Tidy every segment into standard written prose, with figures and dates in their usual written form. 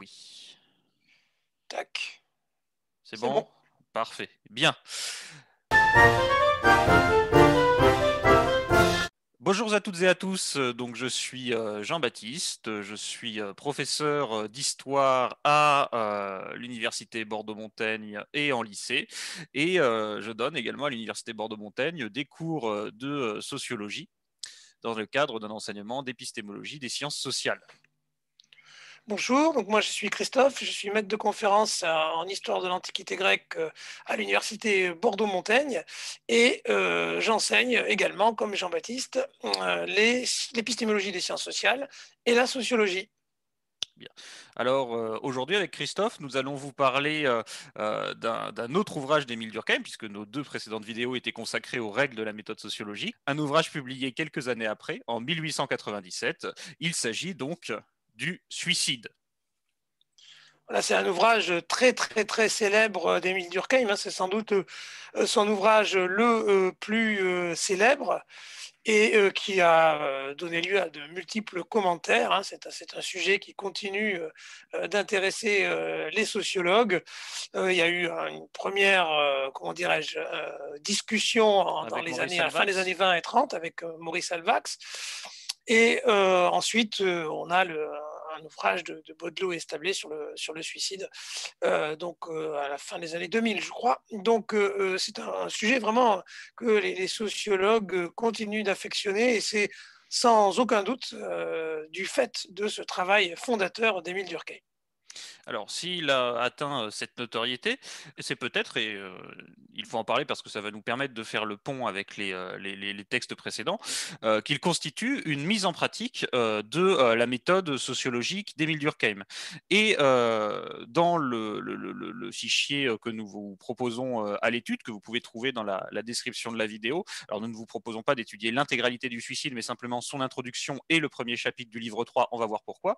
Oui. Tac. C'est C'est bon? bon. Parfait. Bien. Bonjour à toutes et à tous. Donc, je suis Jean-Baptiste. Je suis professeur d'histoire à l'université Bordeaux-Montaigne et en lycée. Et je donne également à l'université Bordeaux-Montaigne des cours de sociologie dans le cadre d'un enseignement d'épistémologie des sciences sociales. Bonjour, donc moi je suis Christophe, je suis maître de conférence en histoire de l'Antiquité grecque à l'université Bordeaux-Montaigne et j'enseigne également, comme Jean-Baptiste, l'épistémologie des sciences sociales et la sociologie. Bien. Alors aujourd'hui avec Christophe, nous allons vous parler d'un autre ouvrage d'Émile Durkheim, puisque nos deux précédentes vidéos étaient consacrées aux règles de la méthode sociologique. Un ouvrage publié quelques années après, en 1897. Il s'agit donc du suicide. Voilà, c'est un ouvrage très très très célèbre d'Émile Durkheim, hein, c'est sans doute son ouvrage le plus célèbre et qui a donné lieu à de multiples commentaires, hein. C'est un sujet qui continue d'intéresser les sociologues. Il y a eu une première, comment dirais-je, discussion dans Avec les Maurice années, à la fin des Alvax. années 20 et 30 avec Maurice Alvax. Et ensuite, on a un ouvrage de Baudelot établi sur le suicide, à la fin des années 2000, je crois. Donc, c'est un sujet vraiment que les sociologues continuent d'affectionner et c'est sans aucun doute du fait de ce travail fondateur d'Émile Durkheim. Alors, s'il a atteint cette notoriété, c'est peut-être, et il faut en parler parce que ça va nous permettre de faire le pont avec les textes précédents, qu'il constitue une mise en pratique de la méthode sociologique d'Émile Durkheim. Et dans le fichier que nous vous proposons à l'étude, que vous pouvez trouver dans la description de la vidéo, alors nous ne vous proposons pas d'étudier l'intégralité du suicide, mais simplement son introduction et le premier chapitre du livre 3, on va voir pourquoi.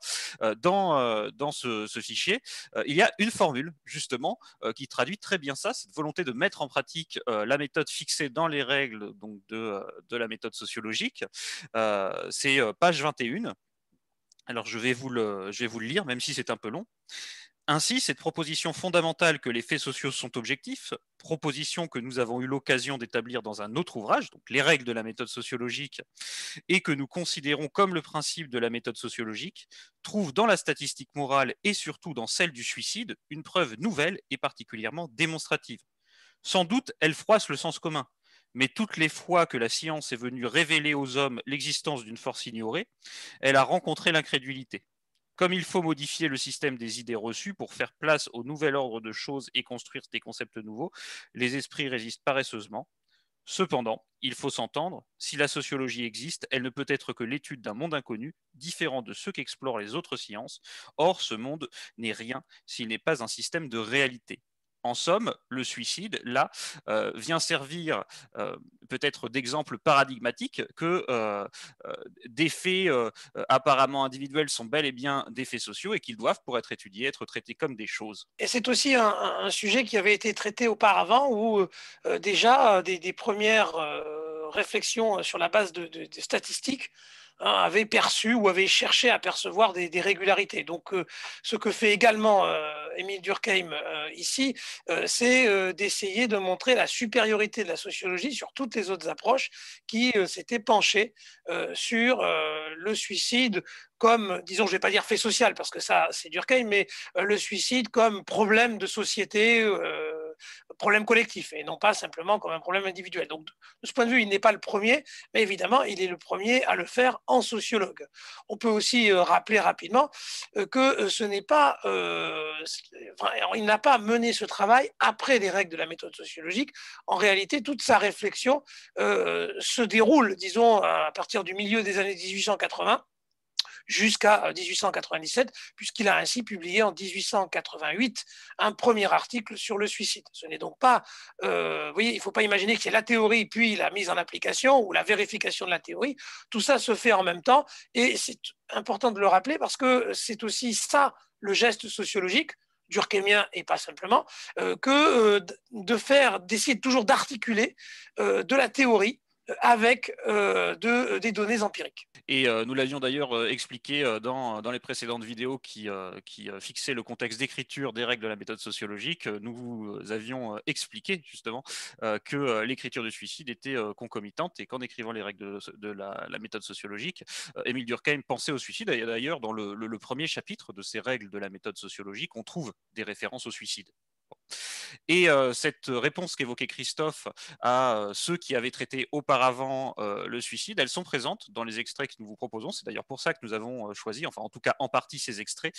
Dans ce fichier, il y a une formule justement qui traduit très bien ça, cette volonté de mettre en pratique la méthode fixée dans les règles donc, de la méthode sociologique. C'est page 21. Alors je vais vous le lire, même si c'est un peu long. Ainsi, cette proposition fondamentale que les faits sociaux sont objectifs, proposition que nous avons eu l'occasion d'établir dans un autre ouvrage, donc les règles de la méthode sociologique, et que nous considérons comme le principe de la méthode sociologique, trouve dans la statistique morale et surtout dans celle du suicide une preuve nouvelle et particulièrement démonstrative. Sans doute, elle froisse le sens commun, mais toutes les fois que la science est venue révéler aux hommes l'existence d'une force ignorée, elle a rencontré l'incrédulité. Comme il faut modifier le système des idées reçues pour faire place au nouvel ordre de choses et construire des concepts nouveaux, les esprits résistent paresseusement. Cependant, il faut s'entendre, si la sociologie existe, elle ne peut être que l'étude d'un monde inconnu, différent de ceux qu'explorent les autres sciences. Or, ce monde n'est rien s'il n'est pas un système de réalité. En somme, le suicide, là, vient servir peut-être d'exemple paradigmatique que des faits apparemment individuels sont bel et bien des faits sociaux et qu'ils doivent, pour être étudiés, être traités comme des choses. Et c'est aussi un sujet qui avait été traité auparavant où déjà des premières réflexions sur la base de statistiques, hein, avaient perçu ou avaient cherché à percevoir des régularités. Donc, ce que fait également Émile Durkheim ici, c'est d'essayer de montrer la supériorité de la sociologie sur toutes les autres approches qui s'étaient penchées sur le suicide comme, disons, je ne vais pas dire fait social parce que ça, c'est Durkheim, mais le suicide comme problème de société, problème collectif, et non pas simplement comme un problème individuel. Donc, de ce point de vue, il n'est pas le premier, mais évidemment, il est le premier à le faire en sociologue. On peut aussi rappeler rapidement que ce n'est pas, il n'a pas mené ce travail après les règles de la méthode sociologique. En réalité, toute sa réflexion se déroule, disons, à partir du milieu des années 1880 jusqu'à 1897, puisqu'il a ainsi publié en 1888 un premier article sur le suicide. Ce n'est donc pas, vous voyez, il ne faut pas imaginer que c'est la théorie puis la mise en application ou la vérification de la théorie. Tout ça se fait en même temps et c'est important de le rappeler parce que c'est aussi ça le geste sociologique durkheimien et pas simplement, que d'essayer toujours d'articuler de la théorie avec des données empiriques. Et nous l'avions d'ailleurs expliqué dans les précédentes vidéos qui fixaient le contexte d'écriture des règles de la méthode sociologique. Nous avions expliqué justement que l'écriture du suicide était concomitante et qu'en écrivant les règles de la méthode sociologique, Émile Durkheim pensait au suicide. Et d'ailleurs, dans le premier chapitre de ces règles de la méthode sociologique, on trouve des références au suicide. Et cette réponse qu'évoquait Christophe à ceux qui avaient traité auparavant le suicide, elles sont présentes dans les extraits que nous vous proposons. C'est d'ailleurs pour ça que nous avons choisi, enfin en tout cas en partie ces extraits.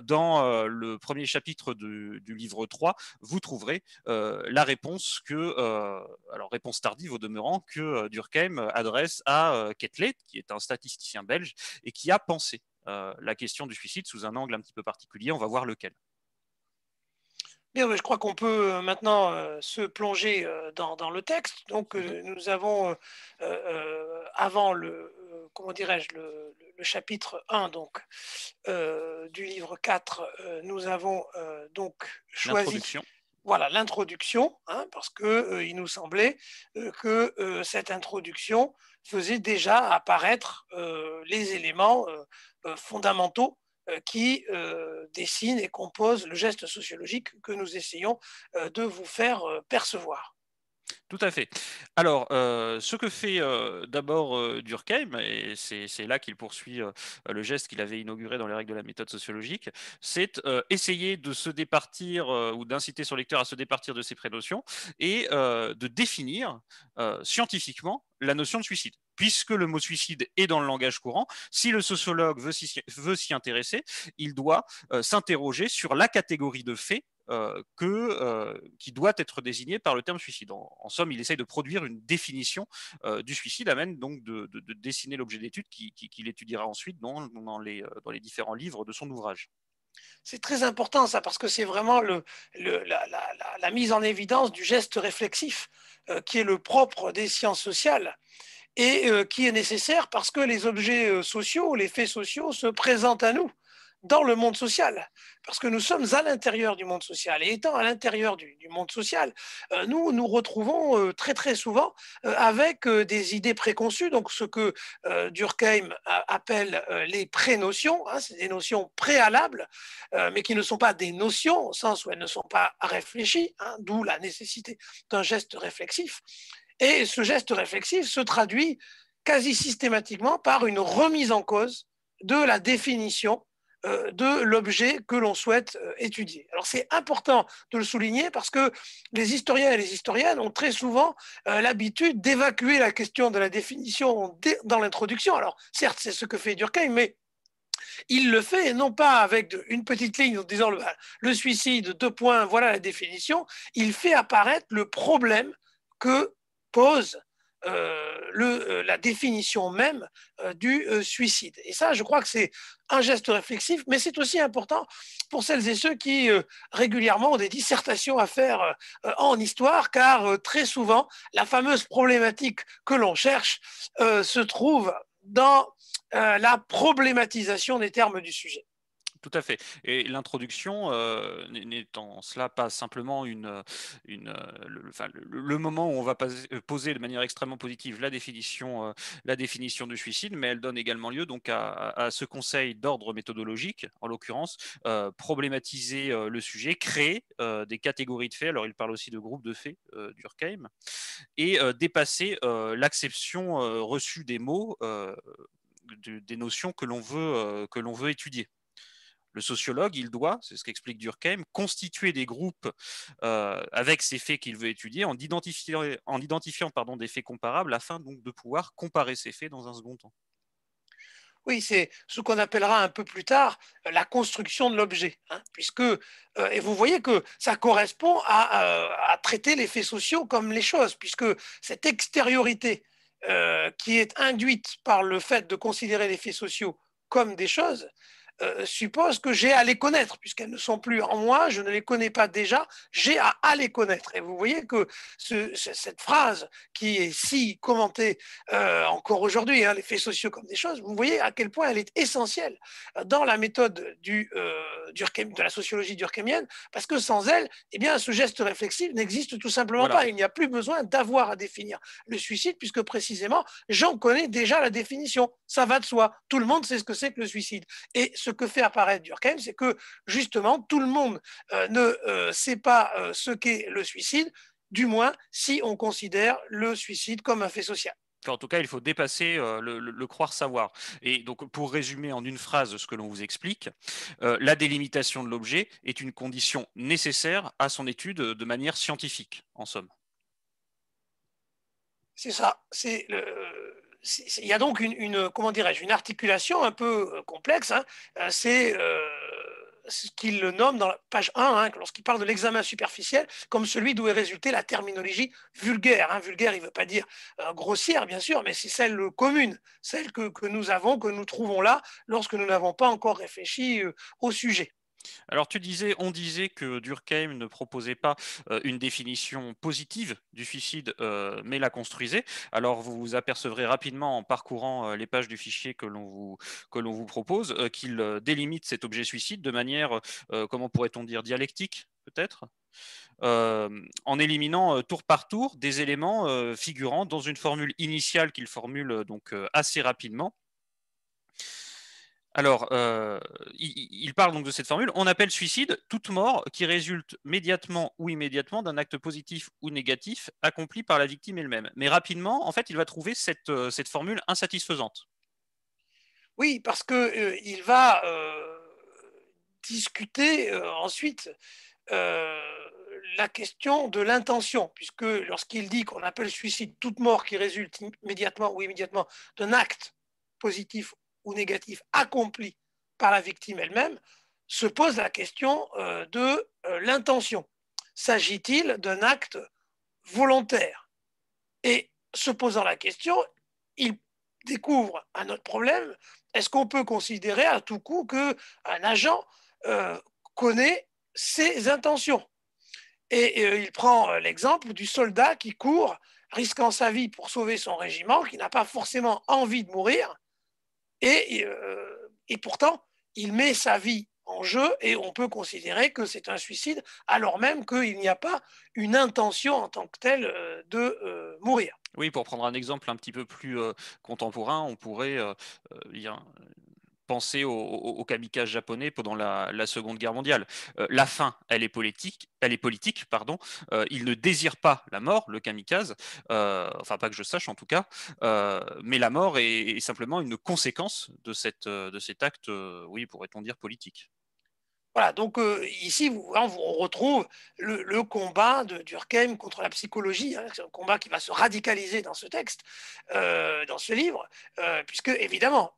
Dans le premier chapitre du livre 3, vous trouverez la réponse alors réponse tardive au demeurant, que Durkheim adresse à Quetelet, qui est un statisticien belge, et qui a pensé la question du suicide sous un angle un petit peu particulier. On va voir lequel. Bien, je crois qu'on peut maintenant se plonger dans le texte. Donc, nous avons, avant comment dirais-je, le chapitre 1 donc, du livre 4, nous avons donc choisi voilà, l'introduction, hein, parce qu'il nous semblait que cette introduction faisait déjà apparaître les éléments fondamentaux qui dessinent et composent le geste sociologique que nous essayons de vous faire percevoir. Tout à fait. Alors, ce que fait d'abord Durkheim, et c'est là qu'il poursuit le geste qu'il avait inauguré dans les règles de la méthode sociologique, c'est essayer de se départir ou d'inciter son lecteur à se départir de ses prénotions et de définir scientifiquement la notion de suicide. Puisque le mot suicide est dans le langage courant, si le sociologue veut s'y intéresser, il doit s'interroger sur la catégorie de faits qui doit être désigné par le terme suicide. En somme, il essaye de produire une définition du suicide, amène donc de dessiner l'objet d'étude qu'il étudiera ensuite dans les différents livres de son ouvrage. C'est très important ça, parce que c'est vraiment la mise en évidence du geste réflexif qui est le propre des sciences sociales et qui est nécessaire parce que les objets sociaux, les faits sociaux se présentent à nous dans le monde social, parce que nous sommes à l'intérieur du monde social. Et étant à l'intérieur du monde social, nous nous retrouvons très très souvent avec des idées préconçues, donc ce que Durkheim appelle les prénotions, hein, c'est des notions préalables, mais qui ne sont pas des notions, au sens où elles ne sont pas réfléchies, hein, d'où la nécessité d'un geste réflexif. Et ce geste réflexif se traduit quasi systématiquement par une remise en cause de la définition de l'objet que l'on souhaite étudier. Alors c'est important de le souligner parce que les historiens et les historiennes ont très souvent l'habitude d'évacuer la question de la définition dans l'introduction. Alors certes, c'est ce que fait Durkheim, mais il le fait non pas avec une petite ligne en disant le suicide, 2 points, voilà la définition. Il fait apparaître le problème que pose la définition même du suicide. Et ça, je crois que c'est un geste réflexif, mais c'est aussi important pour celles et ceux qui régulièrement ont des dissertations à faire en histoire, car très souvent, la fameuse problématique que l'on cherche se trouve dans la problématisation des termes du sujet. Tout à fait. Et l'introduction n'est en cela pas simplement le moment où on va poser de manière extrêmement positive la définition du suicide, mais elle donne également lieu donc à ce conseil d'ordre méthodologique, en l'occurrence, problématiser le sujet, créer des catégories de faits. Alors il parle aussi de groupes de faits, Durkheim, et dépasser l'acception reçue des mots, des notions que l'on veut étudier. Le sociologue, il doit, c'est ce qu'explique Durkheim, constituer des groupes avec ces faits qu'il veut étudier en identifiant des faits comparables afin donc de pouvoir comparer ces faits dans un second temps. Oui, c'est ce qu'on appellera un peu plus tard la construction de l'objet, hein, puisque, et vous voyez que ça correspond à traiter les faits sociaux comme les choses, puisque cette extériorité qui est induite par le fait de considérer les faits sociaux comme des choses suppose que j'ai à les connaître, puisqu'elles ne sont plus en moi, je ne les connais pas déjà, j'ai à les connaître. Et vous voyez que cette phrase qui est si commentée encore aujourd'hui, hein, les faits sociaux comme des choses, vous voyez à quel point elle est essentielle dans la méthode de la sociologie durkheimienne, parce que sans elle, eh bien, ce geste réflexif n'existe tout simplement Voilà. pas. Il n'y a plus besoin d'avoir à définir le suicide, puisque précisément, j'en connais déjà la définition. Ça va de soi. Tout le monde sait ce que c'est que le suicide. Et ce que fait apparaître Durkheim, c'est que justement, tout le monde ne sait pas ce qu'est le suicide, du moins si on considère le suicide comme un fait social. Enfin, en tout cas, il faut dépasser le croire savoir. Et donc, pour résumer en une phrase ce que l'on vous explique, la délimitation de l'objet est une condition nécessaire à son étude de manière scientifique, en somme. C'est ça. Il y a donc comment dirais-je, une articulation un peu complexe. Hein. C'est ce qu'il le nomme dans la page 1, hein, lorsqu'il parle de l'examen superficiel, comme celui d'où est résultée la terminologie vulgaire. Hein. Vulgaire, il ne veut pas dire grossière, bien sûr, mais c'est celle commune, celle que nous avons, que nous trouvons là, lorsque nous n'avons pas encore réfléchi au sujet. Alors, on disait que Durkheim ne proposait pas une définition positive du suicide, mais la construisait. Alors, vous vous apercevrez rapidement en parcourant les pages du fichier que l'on vous propose qu'il délimite cet objet suicide de manière, comment pourrait-on dire, dialectique, peut-être, en éliminant tour par tour des éléments figurant dans une formule initiale qu'il formule donc assez rapidement. Alors, il parle donc de cette formule. On appelle suicide toute mort qui résulte médiatement ou immédiatement d'un acte positif ou négatif accompli par la victime elle-même. Mais rapidement, en fait, il va trouver cette formule insatisfaisante. Oui, parce qu'il va discuter ensuite la question de l'intention, puisque lorsqu'il dit qu'on appelle suicide toute mort qui résulte immédiatement ou immédiatement d'un acte positif ou négatif accompli par la victime elle-même, se pose la question de l'intention. S'agit-il d'un acte volontaire? Et se posant la question, il découvre un autre problème. Est-ce qu'on peut considérer à tout coup qu'un agent connaît ses intentions? Et il prend l'exemple du soldat qui court, risquant sa vie pour sauver son régiment, qui n'a pas forcément envie de mourir, et pourtant, il met sa vie en jeu et on peut considérer que c'est un suicide, alors même qu'il n'y a pas une intention en tant que telle de mourir. Oui, pour prendre un exemple un petit peu plus contemporain, on pourrait bien penser aux kamikazes japonais pendant la Seconde Guerre mondiale. La fin, elle est politique, pardon. Il ne désire pas la mort, le kamikaze, enfin pas que je sache en tout cas, mais la mort est simplement une conséquence de cet acte, oui, pourrait-on dire politique. Voilà, donc ici, on retrouve le combat de Durkheim contre la psychologie. Hein, c'est un combat qui va se radicaliser dans ce texte, dans ce livre, puisque évidemment,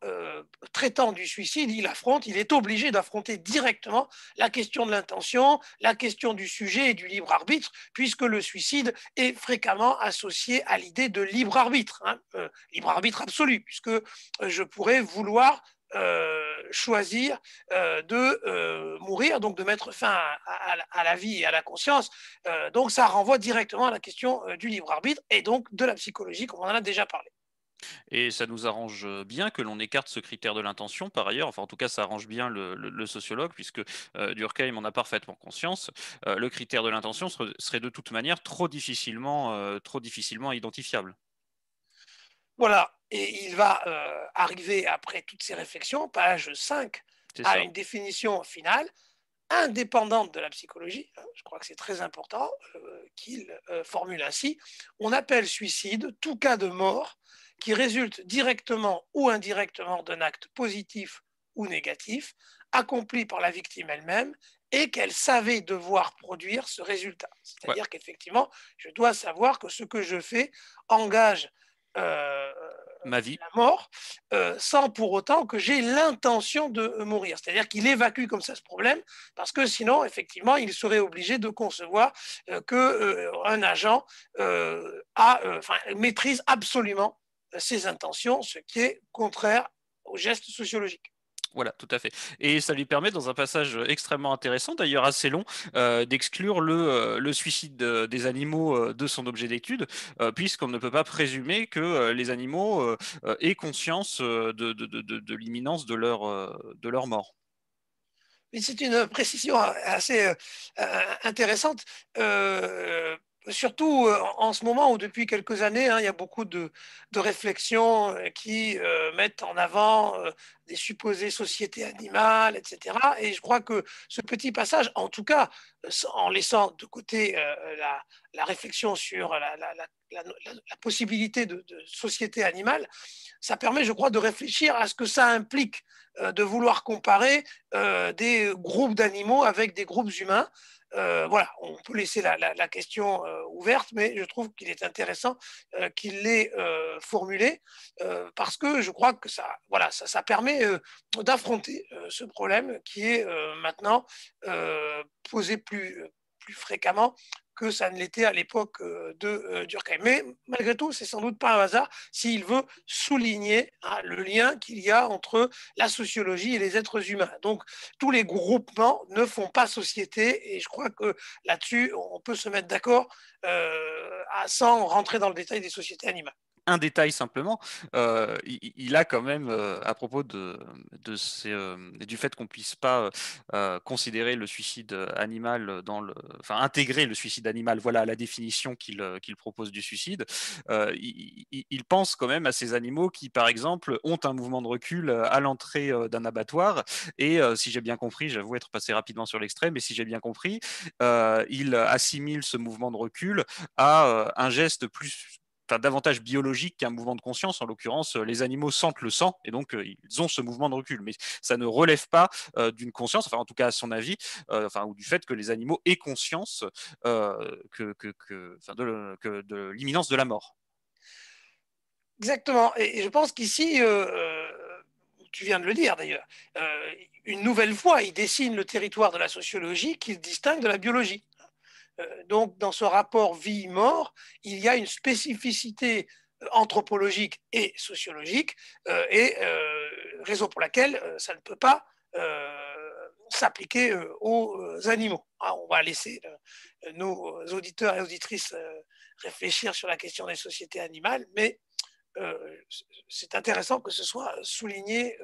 traitant du suicide, il est obligé d'affronter directement la question de l'intention, la question du sujet et du libre arbitre, puisque le suicide est fréquemment associé à l'idée de libre arbitre, hein, libre arbitre absolu, puisque je pourrais vouloir choisir de mourir, donc de mettre fin à la vie et à la conscience. Donc ça renvoie directement à la question du libre arbitre et donc de la psychologie, comme on en a déjà parlé. Et ça nous arrange bien que l'on écarte ce critère de l'intention, par ailleurs. Enfin, en tout cas, ça arrange bien le sociologue, puisque Durkheim en a parfaitement conscience. Le critère de l'intention serait de toute manière trop difficilement identifiable. Voilà, et il va arriver, après toutes ces réflexions, page 5, C'est à ça. une définition finale indépendante de la psychologie. Hein, je crois que c'est très important qu'il formule ainsi. On appelle suicide tout cas de mort qui résulte directement ou indirectement d'un acte positif ou négatif accompli par la victime elle-même et qu'elle savait devoir produire ce résultat. Ouais. C'est-à-dire qu'effectivement, je dois savoir que ce que je fais engage euh, Ma vie. la mort sans pour autant que j'ai l'intention de mourir. C'est-à-dire qu'il évacue comme ça ce problème parce que sinon, effectivement, il serait obligé de concevoir qu'un agent maîtrise absolument ses intentions, ce qui est contraire au geste sociologique. Voilà, tout à fait. Et ça lui permet, dans un passage extrêmement intéressant, d'ailleurs assez long, d'exclure le suicide des animaux de son objet d'étude, puisqu'on ne peut pas présumer que les animaux aient conscience de l'imminence de leur mort. Mais c'est une précision assez intéressante, surtout en ce moment où depuis quelques années, hein, il y a beaucoup de réflexions qui mettent en avant des supposées sociétés animales, etc. Et je crois que ce petit passage, en tout cas, en laissant de côté la réflexion sur la possibilité de société animale, ça permet, je crois, de réfléchir à ce que ça implique de vouloir comparer des groupes d'animaux avec des groupes humains. Voilà, on peut laisser la question ouverte, mais je trouve qu'il est intéressant qu'il l'ait formulé parce que je crois que voilà, ça permet d'affronter ce problème qui est maintenant posé plus fréquemment que ça ne l'était à l'époque de Durkheim. Mais malgré tout, c'est sans doute pas un hasard s'il veut souligner le lien qu'il y a entre la sociologie et les êtres humains. Donc, tous les groupements ne font pas société et je crois que là-dessus, on peut se mettre d'accord sans rentrer dans le détail des sociétés animales. Un détail simplement, il a quand même, à propos du fait qu'on puisse pas considérer le suicide animal enfin intégrer le suicide animal, voilà la définition qu'il propose du suicide. Il pense quand même à ces animaux qui, par exemple, ont un mouvement de recul à l'entrée d'un abattoir. Et si j'ai bien compris, j'avoue être passé rapidement sur l'extrait, mais si j'ai bien compris, il assimile ce mouvement de recul à un geste plus enfin, davantage biologique qu'un mouvement de conscience. En l'occurrence, les animaux sentent le sang et donc ils ont ce mouvement de recul. Mais ça ne relève pas d'une conscience, enfin en tout cas à son avis, enfin, ou du fait que les animaux aient conscience enfin, de l'imminence de la mort. Exactement. Et je pense qu'ici, tu viens de le dire d'ailleurs, une nouvelle fois, il dessine le territoire de la sociologie qu'il distingue de la biologie. Donc, dans ce rapport vie-mort, il y a une spécificité anthropologique et sociologique, et raison pour laquelle ça ne peut pas s'appliquer aux animaux. On va laisser nos auditeurs et auditrices réfléchir sur la question des sociétés animales, mais c'est intéressant que ce soit souligné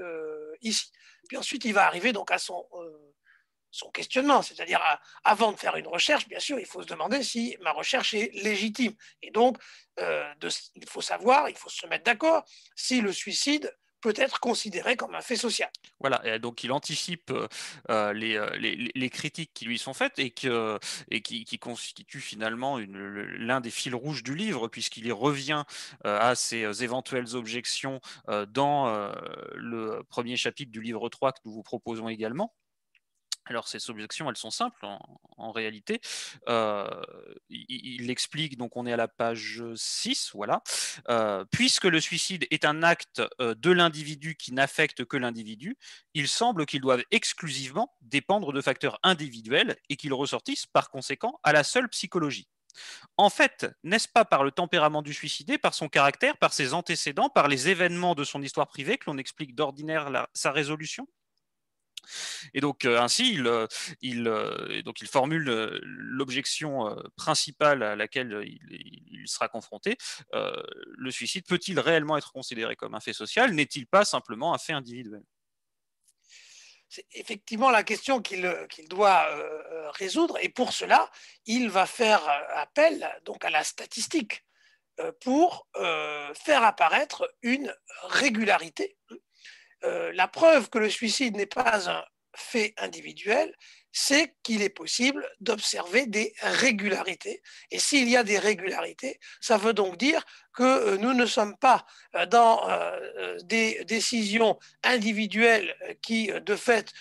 ici. Puis ensuite, il va arriver donc à son questionnement, c'est-à-dire avant de faire une recherche, bien sûr, il faut se demander si ma recherche est légitime. Et donc, il faut savoir, il faut se mettre d'accord si le suicide peut être considéré comme un fait social. Voilà, et donc il anticipe les critiques qui lui sont faites et qui constituent finalement l'un des fils rouges du livre, puisqu'il y revient à ces éventuelles objections dans le premier chapitre du livre 3 que nous vous proposons également. Alors, ces objections, elles sont simples en réalité. Euh, il explique, donc on est à la page 6, voilà. Puisque le suicide est un acte de l'individu qui n'affecte que l'individu, il semble qu'ils doivent exclusivement dépendre de facteurs individuels et qu'ils ressortissent par conséquent à la seule psychologie. En fait, n'est-ce pas par le tempérament du suicidé, par son caractère, par ses antécédents, par les événements de son histoire privée que l'on explique d'ordinaire sa résolution? Et donc, ainsi, il formule l'objection principale à laquelle il sera confronté. Le suicide peut-il réellement être considéré comme un fait social? N'est-il pas simplement un fait individuel? C'est effectivement la question qu'il doit résoudre, et pour cela, il va faire appel donc à la statistique pour faire apparaître une régularité. La preuve que le suicide n'est pas un fait individuel, c'est qu'il est possible d'observer des régularités. Et s'il y a des régularités, ça veut donc dire que nous ne sommes pas dans des décisions individuelles qui, de fait,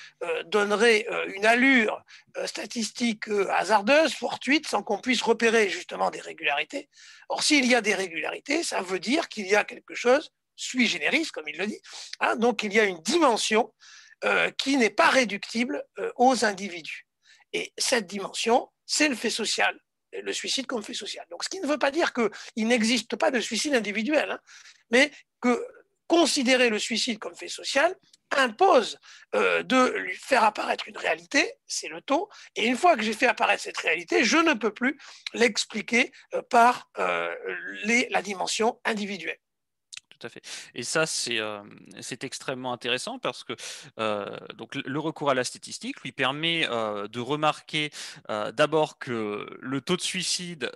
donneraient une allure statistique hasardeuse, fortuite, sans qu'on puisse repérer justement des régularités. Or, s'il y a des régularités, ça veut dire qu'il y a quelque chose sui generis, comme il le dit. Hein, donc, il y a une dimension qui n'est pas réductible aux individus. Et cette dimension, c'est le fait social, le suicide comme fait social. Donc, ce qui ne veut pas dire qu'il n'existe pas de suicide individuel, hein, mais que considérer le suicide comme fait social impose de lui faire apparaître une réalité, c'est le taux, et une fois que j'ai fait apparaître cette réalité, je ne peux plus l'expliquer par la dimension individuelle. Tout à fait. Et ça, c'est extrêmement intéressant parce que donc, le recours à la statistique lui permet de remarquer d'abord que le taux de suicide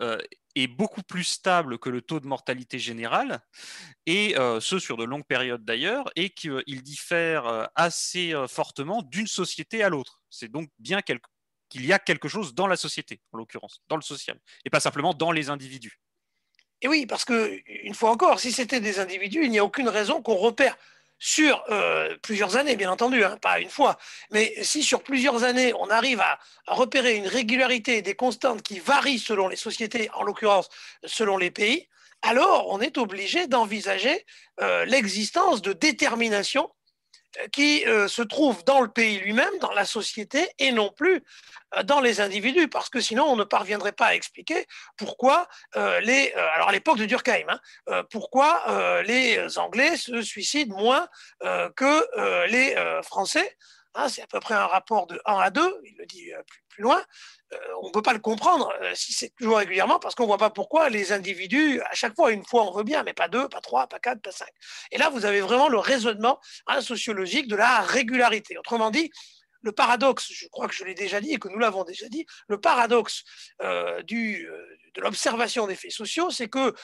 est beaucoup plus stable que le taux de mortalité générale, et ce sur de longues périodes d'ailleurs, et qu'il diffère assez fortement d'une société à l'autre. C'est donc bien qu'il y a quelque chose dans la société, en l'occurrence, dans le social, et pas simplement dans les individus. Et oui, parce que, une fois encore, si c'était des individus, il n'y a aucune raison qu'on repère sur plusieurs années, bien entendu, hein, pas une fois, mais si sur plusieurs années, on arrive à repérer une régularité et des constantes qui varient selon les sociétés, en l'occurrence selon les pays, alors on est obligé d'envisager l'existence de déterminations qui se trouve dans le pays lui-même, dans la société, et non plus dans les individus, parce que sinon on ne parviendrait pas à expliquer pourquoi alors à l'époque de Durkheim, pourquoi les Anglais se suicident moins que les Français. Hein, c'est à peu près un rapport de 1 à 2, il le dit plus loin. On ne peut pas le comprendre si c'est toujours régulièrement, parce qu'on ne voit pas pourquoi les individus, à chaque fois, une fois on veut bien, mais pas deux, pas trois, pas quatre, pas cinq. Et là, vous avez vraiment le raisonnement sociologique de la régularité. Autrement dit, le paradoxe, je crois que je l'ai déjà dit et que nous l'avons déjà dit, le paradoxe de l'observation des faits sociaux, c'est que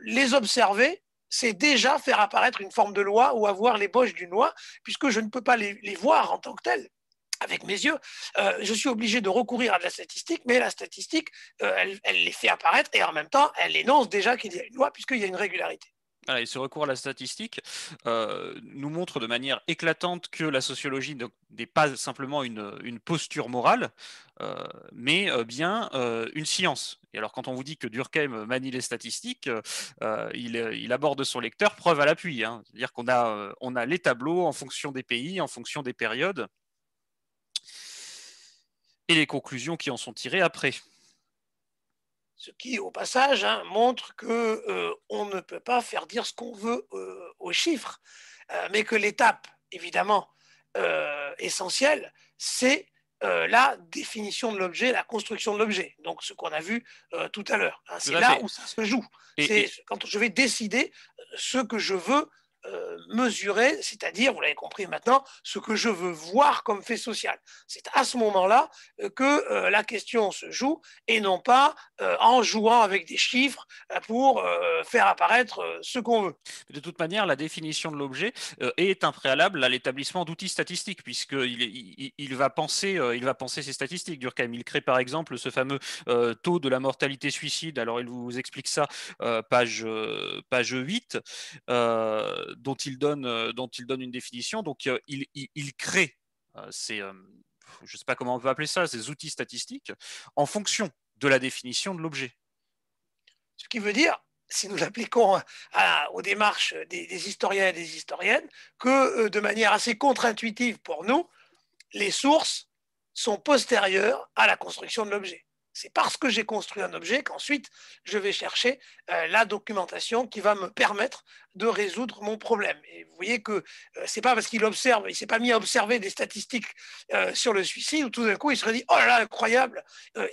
les observer, c'est déjà faire apparaître une forme de loi ou avoir l'ébauche d'une loi, puisque je ne peux pas les voir en tant que telles avec mes yeux, je suis obligé de recourir à de la statistique, mais la statistique, elle les fait apparaître et en même temps, elle énonce déjà qu'il y a une loi puisqu'il y a une régularité. Voilà, et ce recours à la statistique nous montre de manière éclatante que la sociologie n'est pas simplement une posture morale, mais bien une science. Et alors, quand on vous dit que Durkheim manie les statistiques, il aborde son lecteur preuve à l'appui, hein. C'est-à-dire on a les tableaux en fonction des pays, en fonction des périodes, et les conclusions qui en sont tirées après. Ce qui, au passage, montre que on ne peut pas faire dire ce qu'on veut aux chiffres, mais que l'étape, évidemment, essentielle, c'est la définition de l'objet, la construction de l'objet. Donc, ce qu'on a vu tout à l'heure. Hein, Tout c'est à là fait. où ça se joue. Et, C'est quand je vais décider ce que je veux mesurer, c'est-à-dire, vous l'avez compris maintenant, ce que je veux voir comme fait social. C'est à ce moment-là que la question se joue et non pas en jouant avec des chiffres pour faire apparaître ce qu'on veut. de toute manière, la définition de l'objet est un préalable à l'établissement d'outils statistiques, puisqu'il il va penser ses statistiques. Durkheim, il crée par exemple ce fameux taux de la mortalité suicide. Alors, il vous explique ça, page 8, dont il donne une définition. Donc, il crée je ne sais pas comment on peut appeler ça, ces outils statistiques, en fonction de la définition de l'objet. Ce qui veut dire, si nous l'appliquons aux démarches des historiens et des historiennes, que de manière assez contre-intuitive pour nous, les sources sont postérieures à la construction de l'objet. C'est parce que j'ai construit un objet qu'ensuite je vais chercher la documentation qui va me permettre de résoudre mon problème. Et vous voyez que c'est pas parce qu'il observe, il s'est pas mis à observer des statistiques sur le suicide où tout d'un coup il serait dit oh là là incroyable,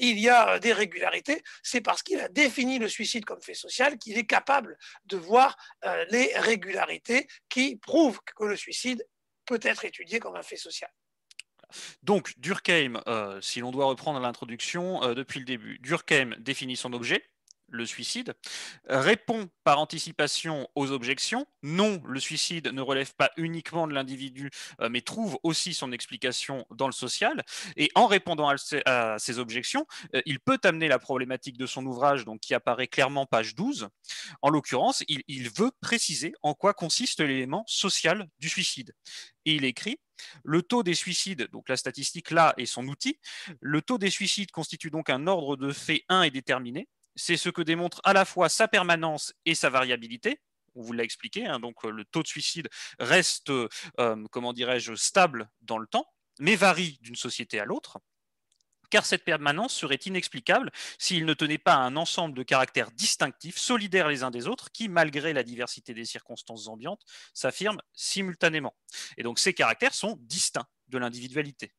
il y a des régularités. C'est parce qu'il a défini le suicide comme fait social qu'il est capable de voir les régularités qui prouvent que le suicide peut être étudié comme un fait social. Donc, Durkheim, si l'on doit reprendre l'introduction depuis le début, Durkheim définit son objet, le suicide, répond par anticipation aux objections. Non, le suicide ne relève pas uniquement de l'individu, mais trouve aussi son explication dans le social. Et en répondant à ces objections, il peut amener la problématique de son ouvrage, donc, qui apparaît clairement page 12. En l'occurrence, il veut préciser en quoi consiste l'élément social du suicide. Et il écrit: le taux des suicides, donc la statistique là est son outil, le taux des suicides constitue donc un ordre de fait 1 et déterminé. C'est ce que démontre à la fois sa permanence et sa variabilité. On vous l'a expliqué, hein, donc le taux de suicide reste, comment dirais-je, stable dans le temps, mais varie d'une société à l'autre. car cette permanence serait inexplicable s'il ne tenait pas à un ensemble de caractères distinctifs, solidaires les uns des autres, qui, malgré la diversité des circonstances ambiantes, s'affirment simultanément. Et donc ces caractères sont distincts de l'individualité.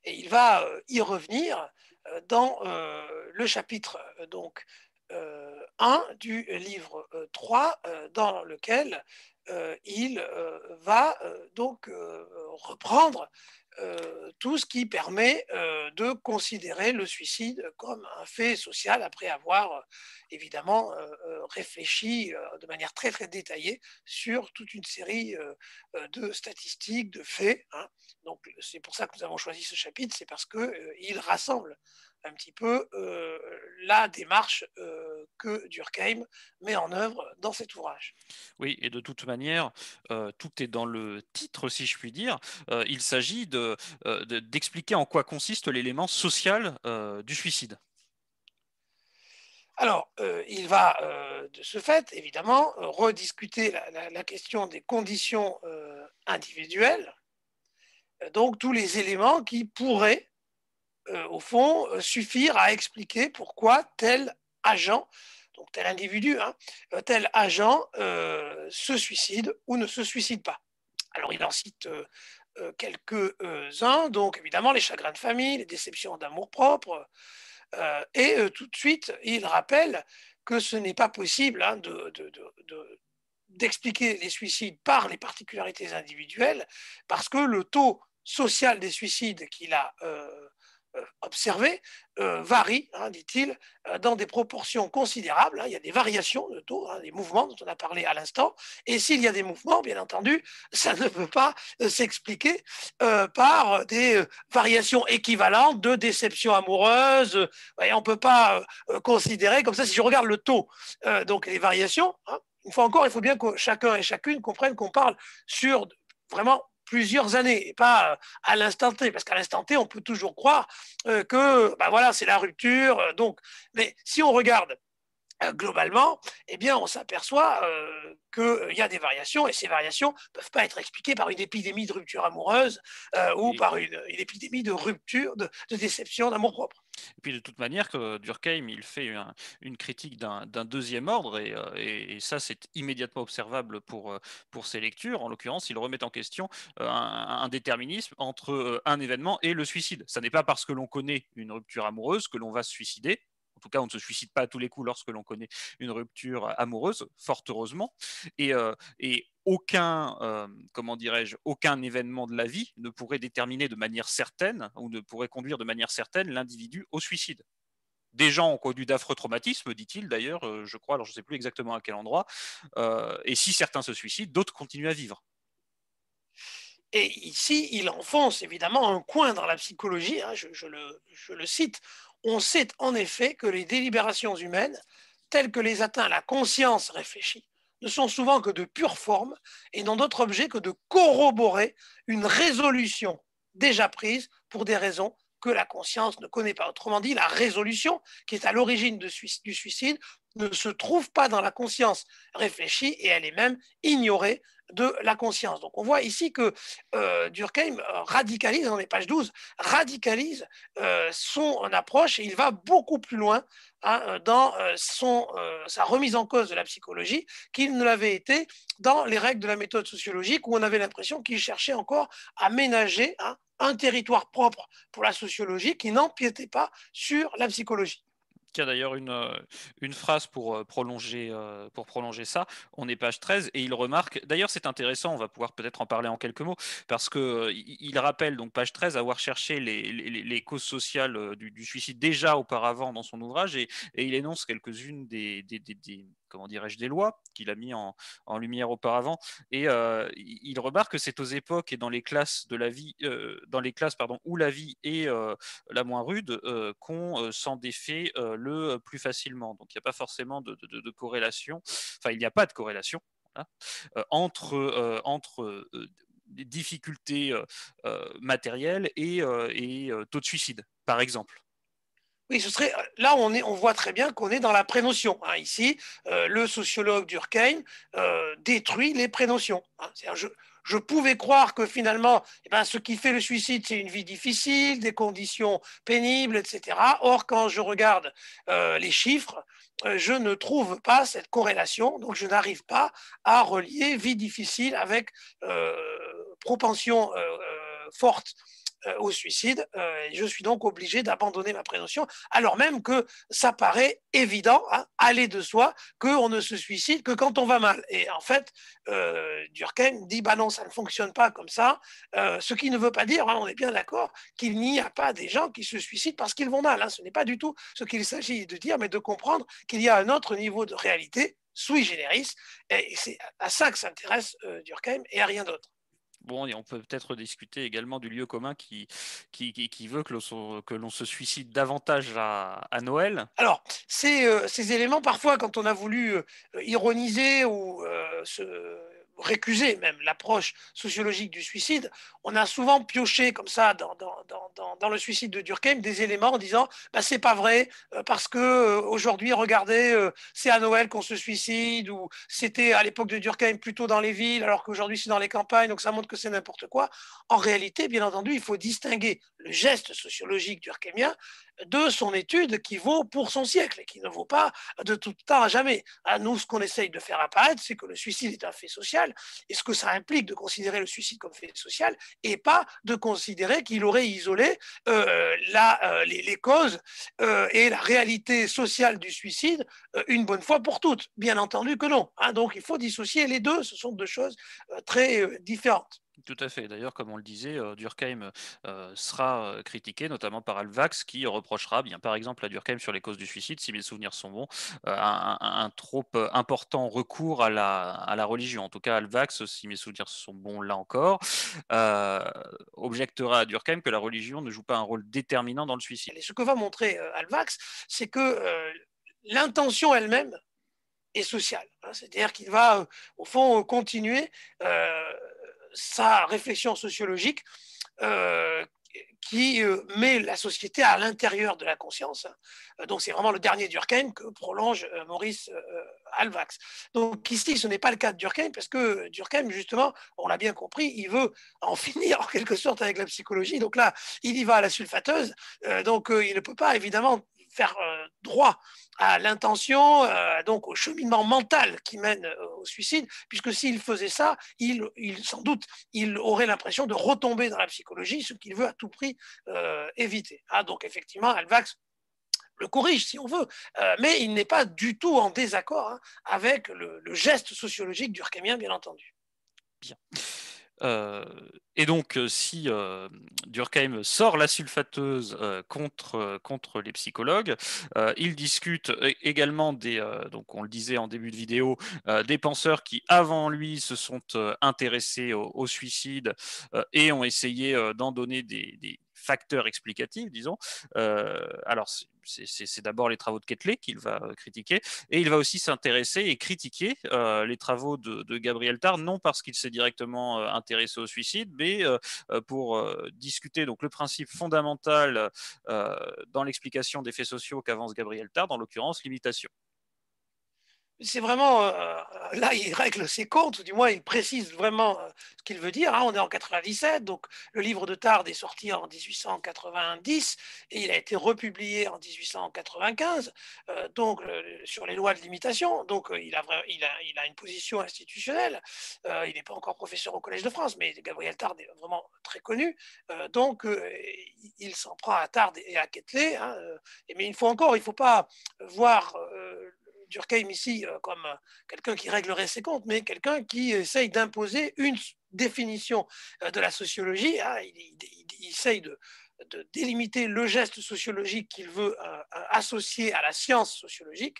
Et il va y revenir dans le chapitre 1 du livre 3, dans lequel il va donc reprendre tout ce qui permet de considérer le suicide comme un fait social après avoir évidemment réfléchi de manière très très détaillée sur toute une série de statistiques, de faits, hein. Donc c'est pour ça que nous avons choisi ce chapitre, c'est parce qu'il rassemble un petit peu la démarche que Durkheim met en œuvre dans cet ouvrage. Oui, et de toute manière, tout est dans le titre, si je puis dire. Il s'agit d'expliquer en quoi consiste l'élément social du suicide. Alors, il va de ce fait, évidemment, rediscuter la question des conditions individuelles, donc tous les éléments qui pourraient, au fond, suffire à expliquer pourquoi tel agent, donc tel individu, hein, tel agent se suicide ou ne se suicide pas. Alors, il en cite quelques-uns, donc évidemment les chagrins de famille, les déceptions d'amour-propre, et tout de suite, il rappelle que ce n'est pas possible hein, d'expliquer les suicides par les particularités individuelles, parce que le taux social des suicides qu'il a observé varie, hein, dit-il, dans des proportions considérables. Hein. Il y a des variations de taux, hein, des mouvements dont on a parlé à l'instant. Et s'il y a des mouvements, bien entendu, ça ne peut pas s'expliquer par des variations équivalentes de déception amoureuse. On ne peut pas considérer comme ça, si je regarde le taux, donc les variations, hein, une fois encore, il faut bien que chacun et chacune comprenne qu'on parle sur vraiment plusieurs années et pas à l'instant T, parce qu'à l'instant T, on peut toujours croire que ben voilà, c'est la rupture. Donc, mais si on regarde globalement, eh bien, on s'aperçoit qu'il y a des variations et ces variations ne peuvent pas être expliquées par une épidémie de rupture amoureuse ou Et, par une épidémie de rupture, de déception d'amour-propre. et puis de toute manière, que Durkheim, il fait une critique d'un deuxième ordre, et ça, c'est immédiatement observable pour ses lectures. En l'occurrence, il remet en question un déterminisme entre un événement et le suicide. Ça n'est pas parce que l'on connaît une rupture amoureuse que l'on va se suicider. En tout cas, on ne se suicide pas à tous les coups lorsque l'on connaît une rupture amoureuse, fort heureusement. Et aucun, comment dirais-je, aucun événement de la vie ne pourrait déterminer de manière certaine ou ne pourrait conduire de manière certaine l'individu au suicide. Des gens ont connu d'affreux traumatismes, dit-il d'ailleurs, je crois, alors je ne sais plus exactement à quel endroit, et si certains se suicident, d'autres continuent à vivre. Et ici, il enfonce évidemment un coin dans la psychologie, hein, je le cite. On sait en effet que les délibérations humaines, telles que les atteint la conscience réfléchie, ne sont souvent que de pure forme et n'ont d'autre objet que de corroborer une résolution déjà prise pour des raisons que la conscience ne connaît pas. Autrement dit, la résolution qui est à l'origine du suicide ne se trouve pas dans la conscience réfléchie et elle est même ignorée de la conscience. Donc on voit ici que Durkheim radicalise, dans les pages 12, radicalise son approche et il va beaucoup plus loin hein, dans sa remise en cause de la psychologie qu'il ne l'avait été dans les règles de la méthode sociologique où on avait l'impression qu'il cherchait encore à ménager hein, un territoire propre pour la sociologie qui n'empiétait pas sur la psychologie. Il y a d'ailleurs une phrase pour prolonger ça. On est page 13 et il remarque, d'ailleurs c'est intéressant, on va pouvoir peut-être en parler en quelques mots, parce que il rappelle, donc page 13, avoir cherché les causes sociales du suicide déjà auparavant dans son ouvrage, et il énonce quelques-unes comment dirais-je, des lois qu'il a mis en lumière auparavant. Et il remarque que c'est aux époques et dans les classes de la vie, dans les classes pardon, où la vie est la moins rude, qu'on s'en défait le plus facilement. Donc il n'y a pas forcément de corrélation, enfin il n'y a pas de corrélation hein, entre des difficultés matérielles et taux de suicide, par exemple. Oui, ce serait là on voit très bien qu'on est dans la prénotion. Hein. Ici, le sociologue Durkheim détruit les prénotions. Hein. je pouvais croire que finalement, ce qui fait le suicide, c'est une vie difficile, des conditions pénibles, etc. Or, quand je regarde les chiffres, je ne trouve pas cette corrélation, donc je n'arrive pas à relier vie difficile avec propension forte au suicide. Je suis donc obligé d'abandonner ma présomption, alors même que ça paraît évident, aller de soi, qu'on ne se suicide que quand on va mal. Et en fait, Durkheim dit, non, ça ne fonctionne pas comme ça, ce qui ne veut pas dire, on est bien d'accord, qu'il n'y a pas des gens qui se suicident parce qu'ils vont mal. Ce n'est pas du tout ce qu'il s'agit de dire, mais de comprendre qu'il y a un autre niveau de réalité, sui generis, et c'est à ça que s'intéresse Durkheim et à rien d'autre. Bon, et on peut peut-être discuter également du lieu commun qui veut que l'on se suicide davantage à Noël. Alors, ces éléments, parfois, quand on a voulu ironiser ou se récuser même l'approche sociologique du suicide, on a souvent pioché comme ça dans le suicide de Durkheim des éléments en disant c'est pas vrai parce que aujourd'hui regardez c'est à Noël qu'on se suicide, ou c'était à l'époque de Durkheim plutôt dans les villes alors qu'aujourd'hui c'est dans les campagnes, donc ça montre que c'est n'importe quoi. En réalité, bien entendu, il faut distinguer le geste sociologique durkheimien de son étude qui vaut pour son siècle et qui ne vaut pas de tout temps à jamais. Nous, ce qu'on essaye de faire apparaître, c'est que le suicide est un fait social, et ce que ça implique de considérer le suicide comme fait social, et pas de considérer qu'il aurait isolé les causes et la réalité sociale du suicide une bonne fois pour toutes. Bien entendu que non. Donc il faut dissocier les deux, ce sont deux choses très différentes. Tout à fait. D'ailleurs, comme on le disait, Durkheim sera critiqué, notamment par Alvax, qui reprochera, bien, par exemple, à Durkheim sur les causes du suicide, si mes souvenirs sont bons, un trop important recours à la religion. En tout cas, Alvax, si mes souvenirs sont bons, là encore, euh, objectera à Durkheim que la religion ne joue pas un rôle déterminant dans le suicide. Et ce que va montrer Alvax, c'est que l'intention elle-même est sociale. C'est-à-dire qu'il va, au fond, continuer sa réflexion sociologique qui met la société à l'intérieur de la conscience. Donc c'est vraiment le dernier Durkheim que prolonge Maurice Alvax. Donc ici, ce n'est pas le cas de Durkheim, parce que Durkheim, justement, on l'a bien compris, il veut en finir en quelque sorte avec la psychologie. Donc là, il y va à la sulfateuse. Donc il ne peut pas, évidemment, faire droit à l'intention, donc au cheminement mental qui mène au suicide, puisque s'il faisait ça, sans doute, il aurait l'impression de retomber dans la psychologie, ce qu'il veut à tout prix éviter. Donc effectivement, Alvax le corrige si on veut, mais il n'est pas du tout en désaccord avec le geste sociologique durkheimien, bien entendu. Bien. Et donc, si Durkheim sort la sulfateuse contre les psychologues, il discute également donc on le disait en début de vidéo, des penseurs qui avant lui se sont intéressés au suicide et ont essayé d'en donner des facteurs explicatifs, disons. Alors, c'est d'abord les travaux de Quetelet qu'il va critiquer, et il va aussi s'intéresser et critiquer les travaux de Gabriel Tarde, non parce qu'il s'est directement intéressé au suicide, mais pour discuter donc le principe fondamental dans l'explication des faits sociaux qu'avance Gabriel Tarde, en l'occurrence l'imitation. C'est vraiment, là, il règle ses comptes, ou du moins, il précise vraiment ce qu'il veut dire. On est en 97, donc le livre de Tarde est sorti en 1890 et il a été republié en 1895, donc sur les lois de l'imitation. Donc il a une position institutionnelle. Il n'est pas encore professeur au Collège de France, mais Gabriel Tarde est vraiment très connu. Donc il s'en prend à Tarde et à Quetelet. Mais il ne faut pas voir Durkheim ici comme quelqu'un qui réglerait ses comptes, mais quelqu'un qui essaye d'imposer une définition de la sociologie. Il essaye de délimiter le geste sociologique qu'il veut associer à la science sociologique,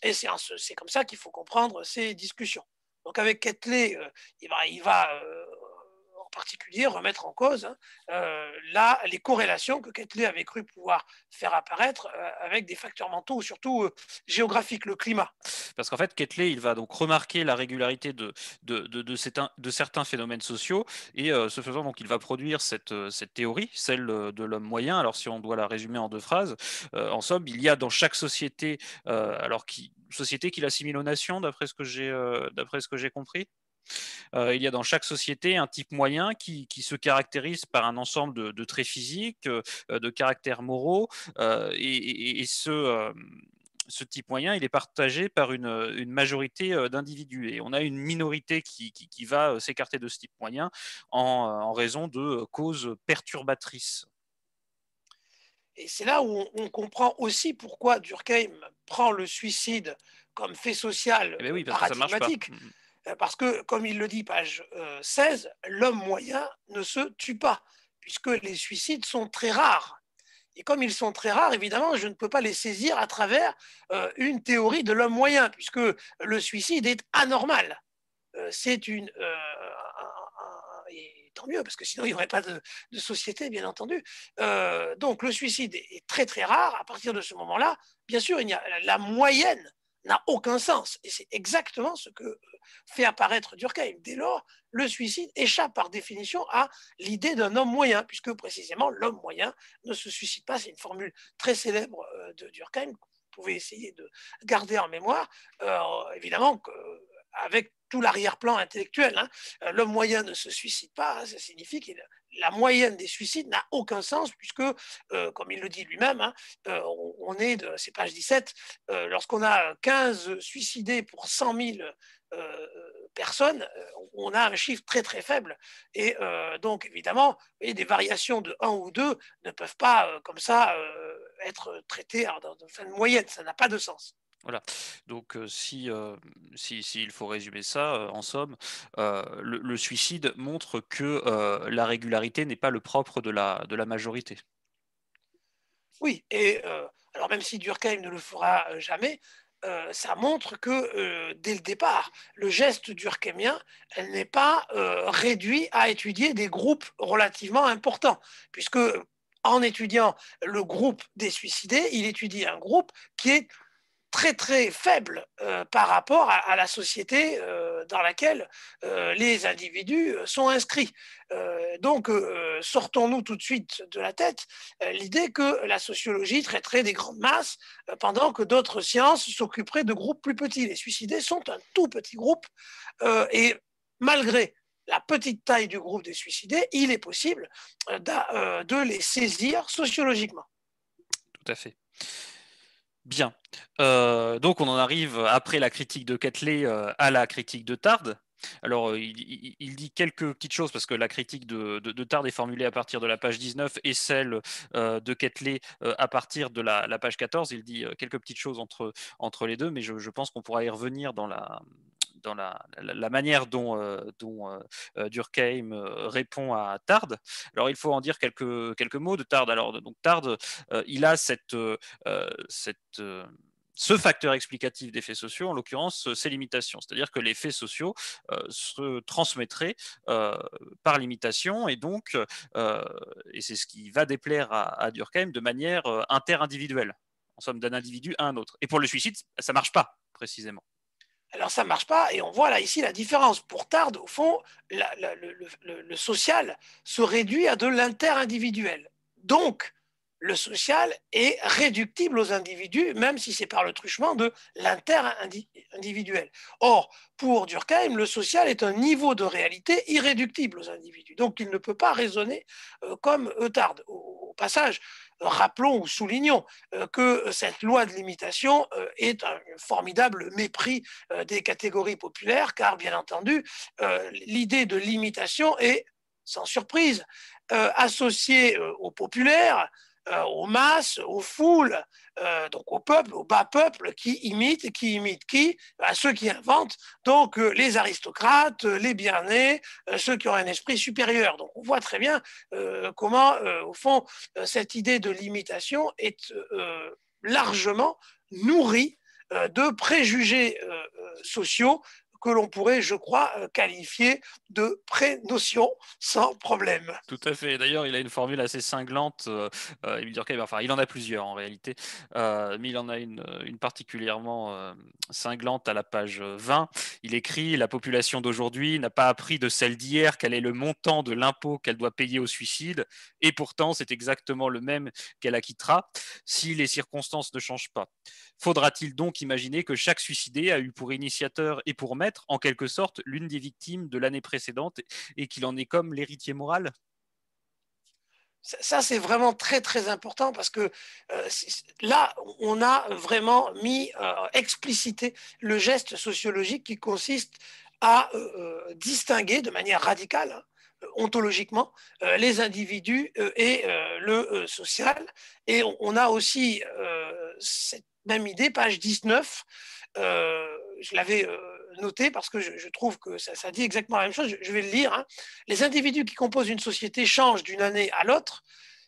et c'est comme ça qu'il faut comprendre ces discussions. Donc avec Quetelet, il va en particulier remettre en cause là les corrélations que Quetelet avait cru pouvoir faire apparaître avec des facteurs mentaux, ou surtout géographiques, le climat. Parce qu'en fait, Quetelet, il va donc remarquer la régularité de certains phénomènes sociaux, et ce faisant, donc, il va produire cette théorie, celle de l'homme moyen. Alors, si on doit la résumer en deux phrases, en somme, il y a dans chaque société, société qu'il assimile aux nations, d'après ce que j'ai compris. Il y a dans chaque société un type moyen qui se caractérise par un ensemble de traits physiques, de caractères moraux, et ce type moyen, il est partagé par une majorité d'individus. Et on a une minorité qui va s'écarter de ce type moyen en raison de causes perturbatrices. Et c'est là où on comprend aussi pourquoi Durkheim prend le suicide comme fait social Eh bien oui, parce que ça ne marche pas. paradigmatique. Parce que, comme il le dit, page 16, l'homme moyen ne se tue pas, puisque les suicides sont très rares. Et comme ils sont très rares, évidemment, je ne peux pas les saisir à travers une théorie de l'homme moyen, puisque le suicide est anormal. C'est une. Et tant mieux, parce que sinon il n'y aurait pas de société, bien entendu. Donc le suicide est très très rare. À partir de ce moment-là, bien sûr, la moyenne n'a aucun sens. Et c'est exactement ce que fait apparaître Durkheim. Dès lors, le suicide échappe par définition à l'idée d'un homme moyen, puisque précisément l'homme moyen ne se suicide pas. C'est une formule très célèbre de Durkheim que vous pouvez essayer de garder en mémoire. Évidemment, avec tout l'arrière-plan intellectuel, hein, l'homme moyen ne se suicide pas, hein, ça signifie que la moyenne des suicides n'a aucun sens, puisque, comme il le dit lui-même, hein, on est, c'est page 17, lorsqu'on a 15 suicidés pour 100 000 personnes, on a un chiffre très très faible. Et donc, évidemment, des variations de 1 ou 2 ne peuvent pas, comme ça, être traitées de fin de moyenne. Ça n'a pas de sens. Voilà. Donc, s'il faut résumer ça, en somme, le suicide montre que la régularité n'est pas le propre de la majorité. Oui, et alors même si Durkheim ne le fera jamais, ça montre que dès le départ, le geste durkheimien n'est pas réduit à étudier des groupes relativement importants, puisque en étudiant le groupe des suicidés, il étudie un groupe qui est très très faible par rapport à la société dans laquelle les individus sont inscrits. Donc, sortons-nous tout de suite de la tête l'idée que la sociologie traiterait des grandes masses pendant que d'autres sciences s'occuperaient de groupes plus petits. Les suicidés sont un tout petit groupe et malgré la petite taille du groupe des suicidés, il est possible de les saisir sociologiquement. Tout à fait. Bien. Donc on en arrive, après la critique de Quetelet, à la critique de Tarde. Alors, il dit quelques petites choses, parce que la critique de Tarde est formulée à partir de la page 19 et celle de Quetelet à partir de la page 14. Il dit quelques petites choses entre les deux, mais je pense qu'on pourra y revenir dans la manière dont Durkheim répond à Tarde. Alors, il faut en dire quelques mots de Tarde. Alors, donc Tarde, il a ce facteur explicatif des faits sociaux, en l'occurrence, ses limitations. C'est-à-dire que les faits sociaux se transmettraient par l'imitation, et donc, et c'est ce qui va déplaire à Durkheim, de manière interindividuelle, en somme, d'un individu à un autre. Et pour le suicide, ça ne marche pas, précisément. Alors ça ne marche pas, et on voit là ici la différence. Pour Tarde, au fond, le social se réduit à de l'inter-individuel. Donc, le social est réductible aux individus, même si c'est par le truchement de l'inter-individuel. Or, pour Durkheim, le social est un niveau de réalité irréductible aux individus. Donc, il ne peut pas raisonner comme Tarde. Au passage, rappelons ou soulignons que cette loi de limitation est un formidable mépris des catégories populaires, car bien entendu, l'idée de limitation est, sans surprise, associée aux populaires, aux masses, aux foules, donc au peuple, au bas peuple qui imite qui à ceux qui inventent, donc les aristocrates, les bien-nés, ceux qui ont un esprit supérieur. Donc on voit très bien comment, au fond, cette idée de limitation est largement nourrie de préjugés sociaux que l'on pourrait, je crois, qualifier de pré-notions sans problème. Tout à fait. D'ailleurs, il a une formule assez cinglante, Émile Durkheim. Enfin, il en a plusieurs en réalité, mais il en a une particulièrement cinglante à la page 20. Il écrit: la population d'aujourd'hui n'a pas appris de celle d'hier quel est le montant de l'impôt qu'elle doit payer au suicide, et pourtant c'est exactement le même qu'elle acquittera si les circonstances ne changent pas. Faudra-t-il donc imaginer que chaque suicidé a eu pour initiateur et pour maître être en quelque sorte l'une des victimes de l'année précédente et qu'il en est comme l'héritier moral? Ça, c'est vraiment très, très important parce que là, on a vraiment mis, explicité le geste sociologique qui consiste à distinguer de manière radicale, hein, ontologiquement, les individus et le social. Et on a aussi cette même idée, page 19, je l'avais noté parce que je trouve que ça dit exactement la même chose. Je vais le lire, hein. Les individus qui composent une société changent d'une année à l'autre,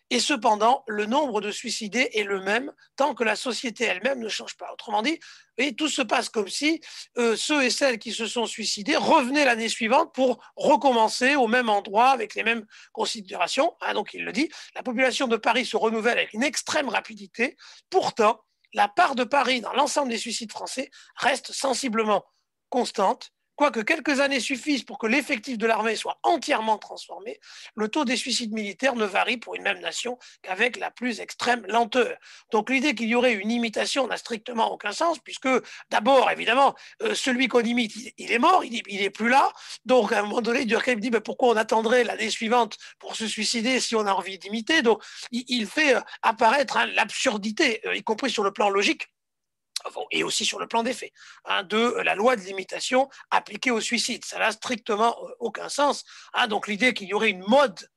et cependant, le nombre de suicidés est le même tant que la société elle-même ne change pas. Autrement dit, et tout se passe comme si ceux et celles qui se sont suicidés revenaient l'année suivante pour recommencer au même endroit avec les mêmes considérations. Ah, donc il le dit, la population de Paris se renouvelle avec une extrême rapidité. Pourtant, la part de Paris dans l'ensemble des suicides français reste sensiblement constante. Quoique quelques années suffisent pour que l'effectif de l'armée soit entièrement transformé, le taux des suicides militaires ne varie pour une même nation qu'avec la plus extrême lenteur. Donc l'idée qu'il y aurait une imitation n'a strictement aucun sens, puisque d'abord, évidemment, celui qu'on imite, il est mort, il est plus là. Donc à un moment donné, Durkheim dit, mais pourquoi on attendrait l'année suivante pour se suicider si on a envie d'imiter? Donc il fait apparaître, hein, l'absurdité, y compris sur le plan logique, et aussi sur le plan des faits, hein, de la loi de l'imitation appliquée au suicide. Ça n'a strictement aucun sens. Hein, donc l'idée qu'il y aurait une mode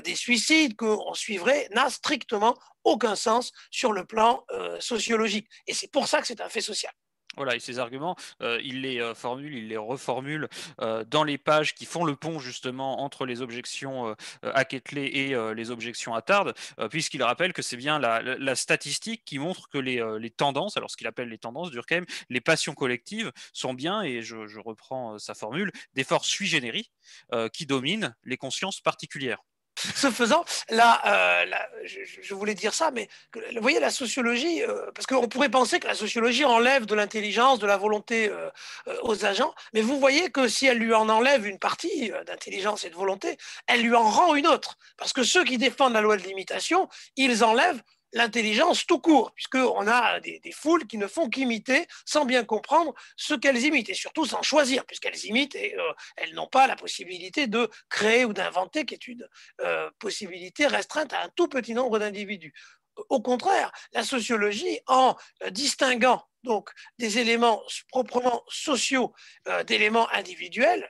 des suicides qu'on suivrait n'a strictement aucun sens sur le plan sociologique. Et c'est pour ça que c'est un fait social. Voilà, et ces arguments, il les formule, il les reformule dans les pages qui font le pont justement entre les objections à Quetelet et les objections à Tarde, puisqu'il rappelle que c'est bien la statistique qui montre que les tendances, alors ce qu'il appelle les tendances, Durkheim, les passions collectives sont bien, et je reprends sa formule, des forces sui generis qui dominent les consciences particulières. Ce faisant, je voulais dire ça, mais vous voyez, la sociologie, parce qu'on pourrait penser que la sociologie enlève de l'intelligence, de la volonté aux agents, mais vous voyez que si elle lui en enlève une partie d'intelligence et de volonté, elle lui en rend une autre. Parce que ceux qui défendent la loi de l'imitation, ils enlèvent l'intelligence tout court, puisqu'on a des foules qui ne font qu'imiter sans bien comprendre ce qu'elles imitent, et surtout sans choisir, puisqu'elles imitent et elles n'ont pas la possibilité de créer ou d'inventer, qui est une possibilité restreinte à un tout petit nombre d'individus. Au contraire, la sociologie, en distinguant donc des éléments proprement sociaux d'éléments individuels,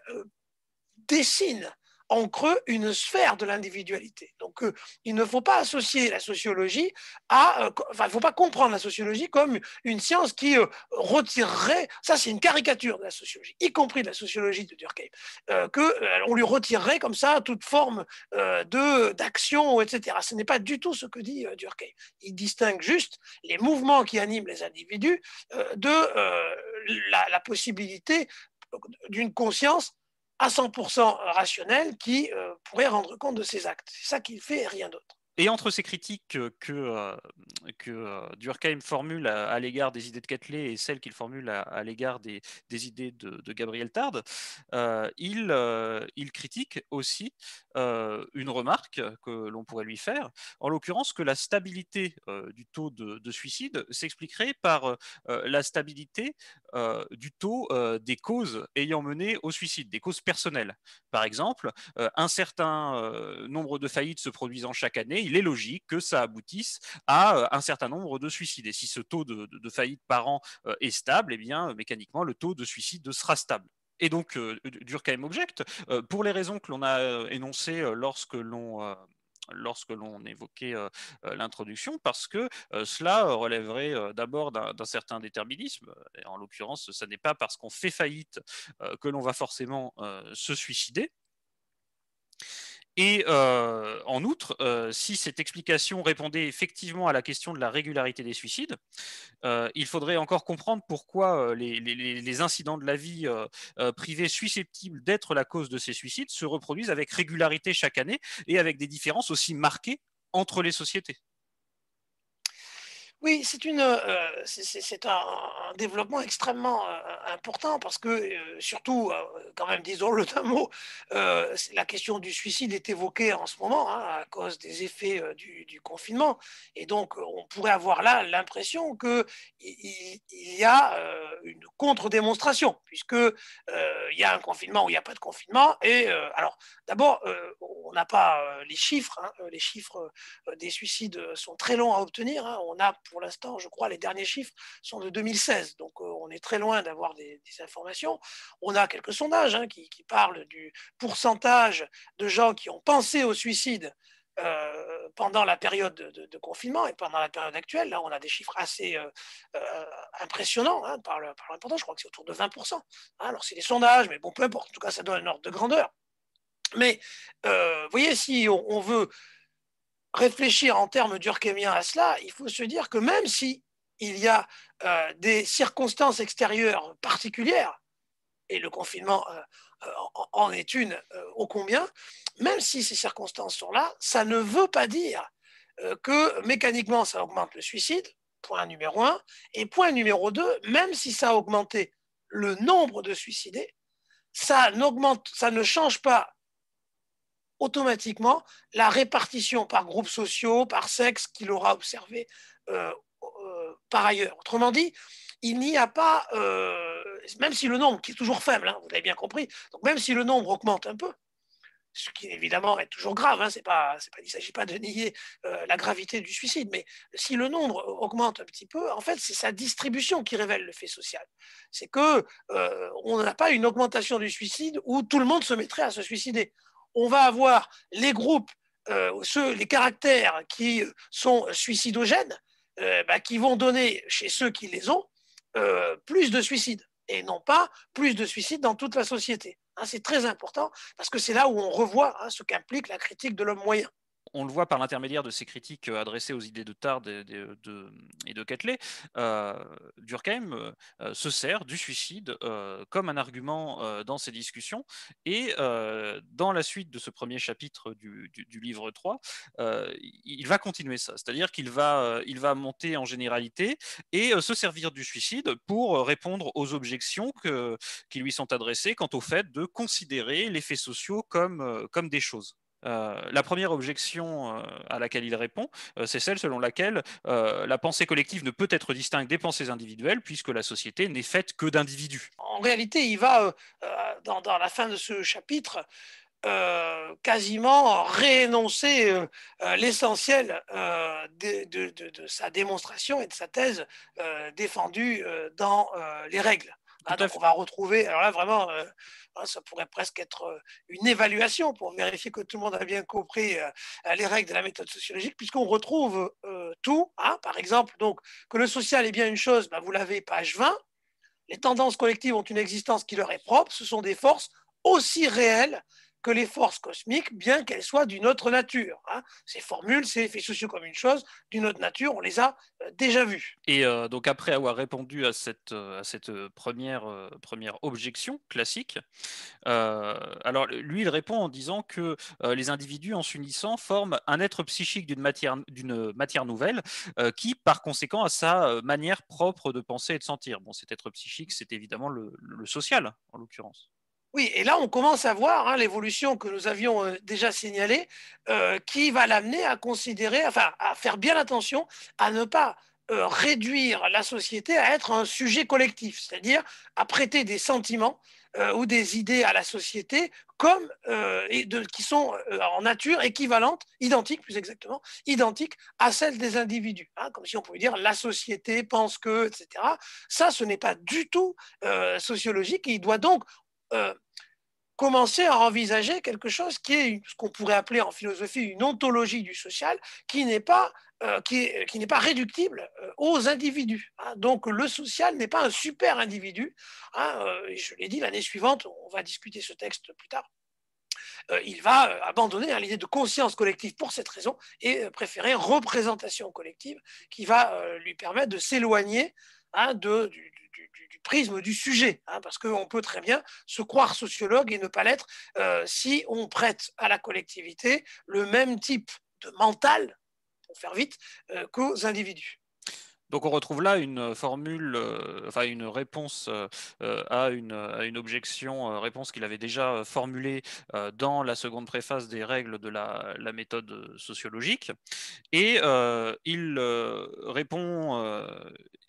dessine en creux une sphère de l'individualité. Donc, il ne faut pas associer la sociologie enfin, il ne faut pas comprendre la sociologie comme une science qui retirerait, ça c'est une caricature de la sociologie, y compris de la sociologie de Durkheim, qu'on lui retirerait comme ça toute forme d'action, etc. Ce n'est pas du tout ce que dit Durkheim. Il distingue juste les mouvements qui animent les individus de la possibilité d'une conscience à 100% rationnel qui pourrait rendre compte de ses actes. C'est ça qu'il fait et rien d'autre. Et entre ces critiques que Durkheim formule à l'égard des idées de Quetelet et celles qu'il formule à l'égard des idées de Gabriel Tarde, il critique aussi une remarque que l'on pourrait lui faire, en l'occurrence que la stabilité du taux de suicide s'expliquerait par la stabilité du taux des causes ayant mené au suicide, des causes personnelles. Par exemple, un certain nombre de faillites se produisant chaque année, il est logique que ça aboutisse à un certain nombre de suicides. Et si ce taux de faillite par an est stable, eh bien, mécaniquement, le taux de suicide sera stable. Et donc, Durkheim objecte, pour les raisons que l'on a énoncées lorsque l'on évoquait l'introduction, parce que cela relèverait d'abord d'un certain déterminisme. Et en l'occurrence, ce n'est pas parce qu'on fait faillite que l'on va forcément se suicider. Et en outre, si cette explication répondait effectivement à la question de la régularité des suicides, il faudrait encore comprendre pourquoi les incidents de la vie privée susceptibles d'être la cause de ces suicides se reproduisent avec régularité chaque année et avec des différences aussi marquées entre les sociétés. Oui, c'est un développement extrêmement important parce que, surtout, quand même, disons-le d'un mot, la question du suicide est évoquée en ce moment, hein, à cause des effets du confinement. Et donc, on pourrait avoir là l'impression qu'il y a une contre-démonstration, puisque il y a un confinement ou il n'y a pas de confinement. Et alors, d'abord, on n'a pas les chiffres, hein, les chiffres des suicides sont très longs à obtenir, hein. On a pour l'instant, je crois, les derniers chiffres sont de 2016, donc on est très loin d'avoir des informations. On a quelques sondages, hein, qui parlent du pourcentage de gens qui ont pensé au suicide pendant la période de confinement et pendant la période actuelle. Là, on a des chiffres assez impressionnants, hein, par l'importance. Je crois que c'est autour de 20%. Hein. Alors, c'est des sondages, mais bon, peu importe. En tout cas, ça donne un ordre de grandeur. Mais vous voyez, si on veut réfléchir en termes durkheimiens à cela, il faut se dire que même si il y a des circonstances extérieures particulières, et le confinement en est une ô combien, même si ces circonstances sont là, ça ne veut pas dire que mécaniquement ça augmente le suicide, point numéro un, et point numéro deux, même si ça a augmenté le nombre de suicidés, ça ne change pas automatiquement la répartition par groupes sociaux, par sexe qu'il aura observé par ailleurs. Autrement dit, il n'y a pas, même si le nombre, qui est toujours faible, hein, vous l'avez bien compris, donc même si le nombre augmente un peu, ce qui évidemment est toujours grave, hein, il ne s'agit pas de nier la gravité du suicide, mais si le nombre augmente un petit peu, en fait, c'est sa distribution qui révèle le fait social. C'est que on n'a pas une augmentation du suicide où tout le monde se mettrait à se suicider. On va avoir les groupes, les caractères qui sont suicidogènes, qui vont donner chez ceux qui les ont plus de suicides et non pas plus de suicides dans toute la société. Hein, c'est très important parce que c'est là où on revoit ce qu'implique la critique de l'homme moyen. On le voit par l'intermédiaire de ces critiques adressées aux idées de Tarde et de Quetelet, Durkheim se sert du suicide comme un argument dans ces discussions. Et dans la suite de ce premier chapitre du livre 3, il va continuer ça. C'est-à-dire il va monter en généralité et se servir du suicide pour répondre aux objections qui lui sont adressées quant au fait de considérer les faits sociaux comme des choses. La première objection à laquelle il répond, c'est celle selon laquelle la pensée collective ne peut être distincte des pensées individuelles puisque la société n'est faite que d'individus. En réalité, il va, dans la fin de ce chapitre, quasiment réénoncer l'essentiel de sa démonstration et de sa thèse défendue dans les règles. Tout Ah, à donc on fait. va retrouver, alors là vraiment, ça pourrait presque être une évaluation pour vérifier que tout le monde a bien compris les règles de la méthode sociologique, puisqu'on retrouve tout, hein, par exemple, donc que le social est bien une chose, vous l'avez page 20, les tendances collectives ont une existence qui leur est propre, ce sont des forces aussi réelles que les forces cosmiques, bien qu'elles soient d'une autre nature. Hein. Ces formules, ces effets sociaux comme une chose, d'une autre nature, on les a déjà vus. Et donc après avoir répondu à cette première objection classique, alors lui il répond en disant que les individus en s'unissant forment un être psychique d'une matière nouvelle qui par conséquent a sa manière propre de penser et de sentir. Bon, cet être psychique, c'est évidemment le social en l'occurrence. Oui, et là, on commence à voir l'évolution que nous avions déjà signalée, qui va l'amener à considérer, enfin, à faire bien attention à ne pas réduire la société à être un sujet collectif, c'est-à-dire à prêter des sentiments ou des idées à la société comme qui sont en nature équivalentes, identiques plus exactement, identiques à celles des individus. Hein, comme si on pouvait dire la société pense que, etc. Ça, ce n'est pas du tout sociologique et il doit donc euh, commencer à envisager quelque chose qui est ce qu'on pourrait appeler en philosophie une ontologie du social qui n'est pas, qui n'est pas réductible aux individus. Hein. Donc le social n'est pas un super individu. Hein. Je l'ai dit, l'année suivante, on va discuter ce texte plus tard. Il va abandonner l'idée de conscience collective pour cette raison et préférer représentation collective qui va lui permettre de s'éloigner hein, du prisme du sujet, hein, parce qu'on peut très bien se croire sociologue et ne pas l'être si on prête à la collectivité le même type de mental, pour faire vite, qu'aux individus. Donc on retrouve là une formule, enfin une réponse à une objection, réponse qu'il avait déjà formulée dans la seconde préface des règles de la méthode sociologique. Et il répond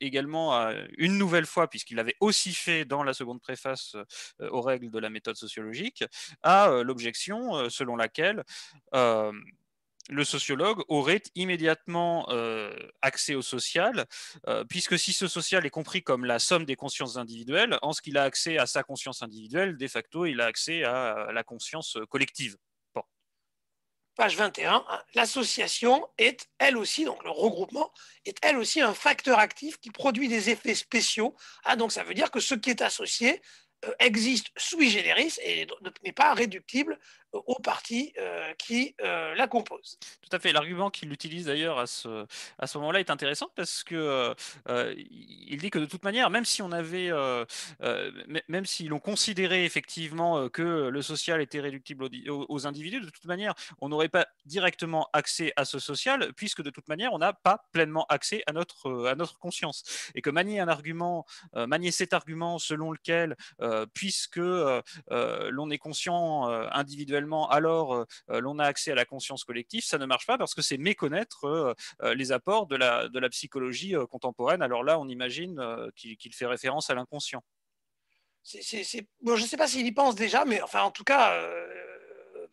également une nouvelle fois, puisqu'il l'avait aussi fait dans la seconde préface aux règles de la méthode sociologique, à l'objection selon laquelle euh, le sociologue aurait immédiatement accès au social, puisque si ce social est compris comme la somme des consciences individuelles, en ce qu'il a accès à sa conscience individuelle, de facto, il a accès à la conscience collective. Bon. Page 21, hein, l'association est elle aussi, donc le regroupement, est elle aussi un facteur actif qui produit des effets spéciaux. Hein, donc ça veut dire que ce qui est associé existe sui generis et n'est pas réductible aux parties qui la composent. Tout à fait. L'argument qu'il utilise d'ailleurs à ce moment-là est intéressant parce que il dit que de toute manière, même si on avait, même si l'on considérait effectivement que le social était réductible aux individus, de toute manière, on n'aurait pas directement accès à ce social puisque de toute manière, on n'a pas pleinement accès à notre conscience. Et que manier un argument, manier cet argument selon lequel, puisque l'on est conscient individuellement, alors l'on a accès à la conscience collective, ça ne marche pas parce que c'est méconnaître les apports de la psychologie contemporaine. Alors là, on imagine qu'il fait référence à l'inconscient. Bon, je ne sais pas s'il y pense déjà, mais enfin, en tout cas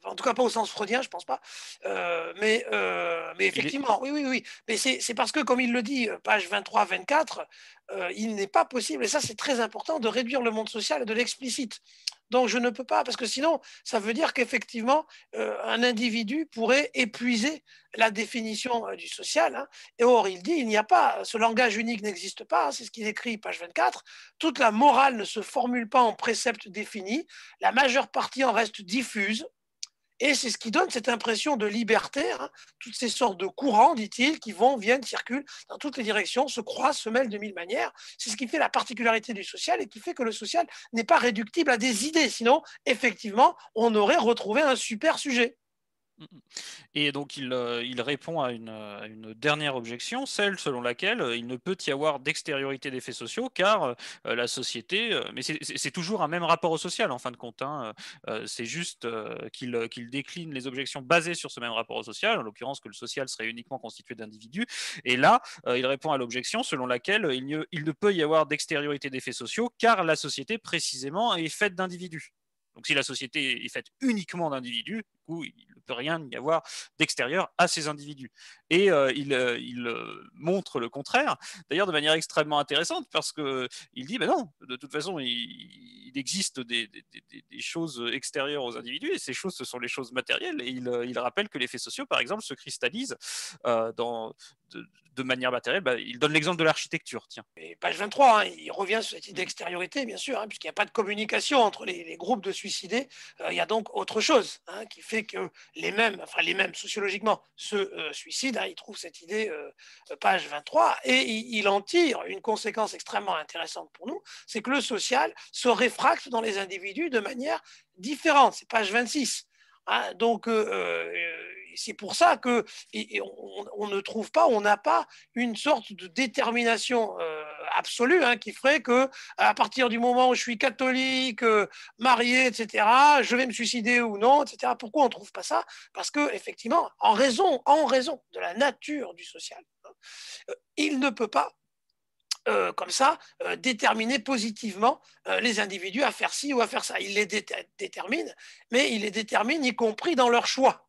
pas au sens freudien, je pense pas. Mais Il est, effectivement, oui, oui, oui. Mais c'est parce que, comme il le dit, page 23-24, il n'est pas possible, et ça c'est très important, de réduire le monde social à de l'explicite. Donc je ne peux pas, parce que sinon, ça veut dire qu'effectivement, un individu pourrait épuiser la définition du social. Hein. Et or, il dit, il n'y a pas, ce langage unique n'existe pas, hein, c'est ce qu'il écrit, page 24. Toute la morale ne se formule pas en préceptes définis, la majeure partie en reste diffuse, et c'est ce qui donne cette impression de liberté, hein, toutes ces sortes de courants, dit-il, qui vont, viennent, circulent dans toutes les directions, se croisent, se mêlent de mille manières. C'est ce qui fait la particularité du social et qui fait que le social n'est pas réductible à des idées. Sinon, effectivement, on aurait retrouvé un super sujet. Et donc il répond à une dernière objection, celle selon laquelle il ne peut y avoir d'extériorité des faits sociaux, car la société, mais c'est toujours un même rapport au social en fin de compte, hein, c'est juste qu'il décline les objections basées sur ce même rapport au social, en l'occurrence que le social serait uniquement constitué d'individus, et là il répond à l'objection selon laquelle il ne peut y avoir d'extériorité des faits sociaux, car la société précisément est faite d'individus. Donc si la société est faite uniquement d'individus, du coup, il ne peut rien y avoir d'extérieur à ces individus. Et il montre le contraire, d'ailleurs de manière extrêmement intéressante, parce qu'il dit, ben non, de toute façon, il existe des choses extérieures aux individus, et ces choses, ce sont les choses matérielles, et il rappelle que les faits sociaux, par exemple, se cristallisent dans, de manière matérielle. Ben, il donne l'exemple de l'architecture, tiens. Et page 23, hein, il revient sur cette idée d'extériorité, bien sûr, hein, puisqu'il n'y a pas de communication entre les groupes de suicidés. Il y a donc autre chose hein, qui fait que les mêmes sociologiquement, se suicident. Hein, il trouve cette idée, page 23, et il en tire une conséquence extrêmement intéressante pour nous, c'est que le social se réfracte dans les individus de manière différente. C'est page 26. Hein, donc, c'est pour ça que on ne trouve pas, on n'a pas une sorte de détermination absolue hein, qui ferait que à partir du moment où je suis catholique, marié, etc., je vais me suicider ou non, etc. Pourquoi on ne trouve pas ça? Parce que effectivement, en raison de la nature du social, il ne peut pas comme ça, déterminer positivement les individus à faire ci ou à faire ça. Il les détermine, mais il les détermine y compris dans leur choix,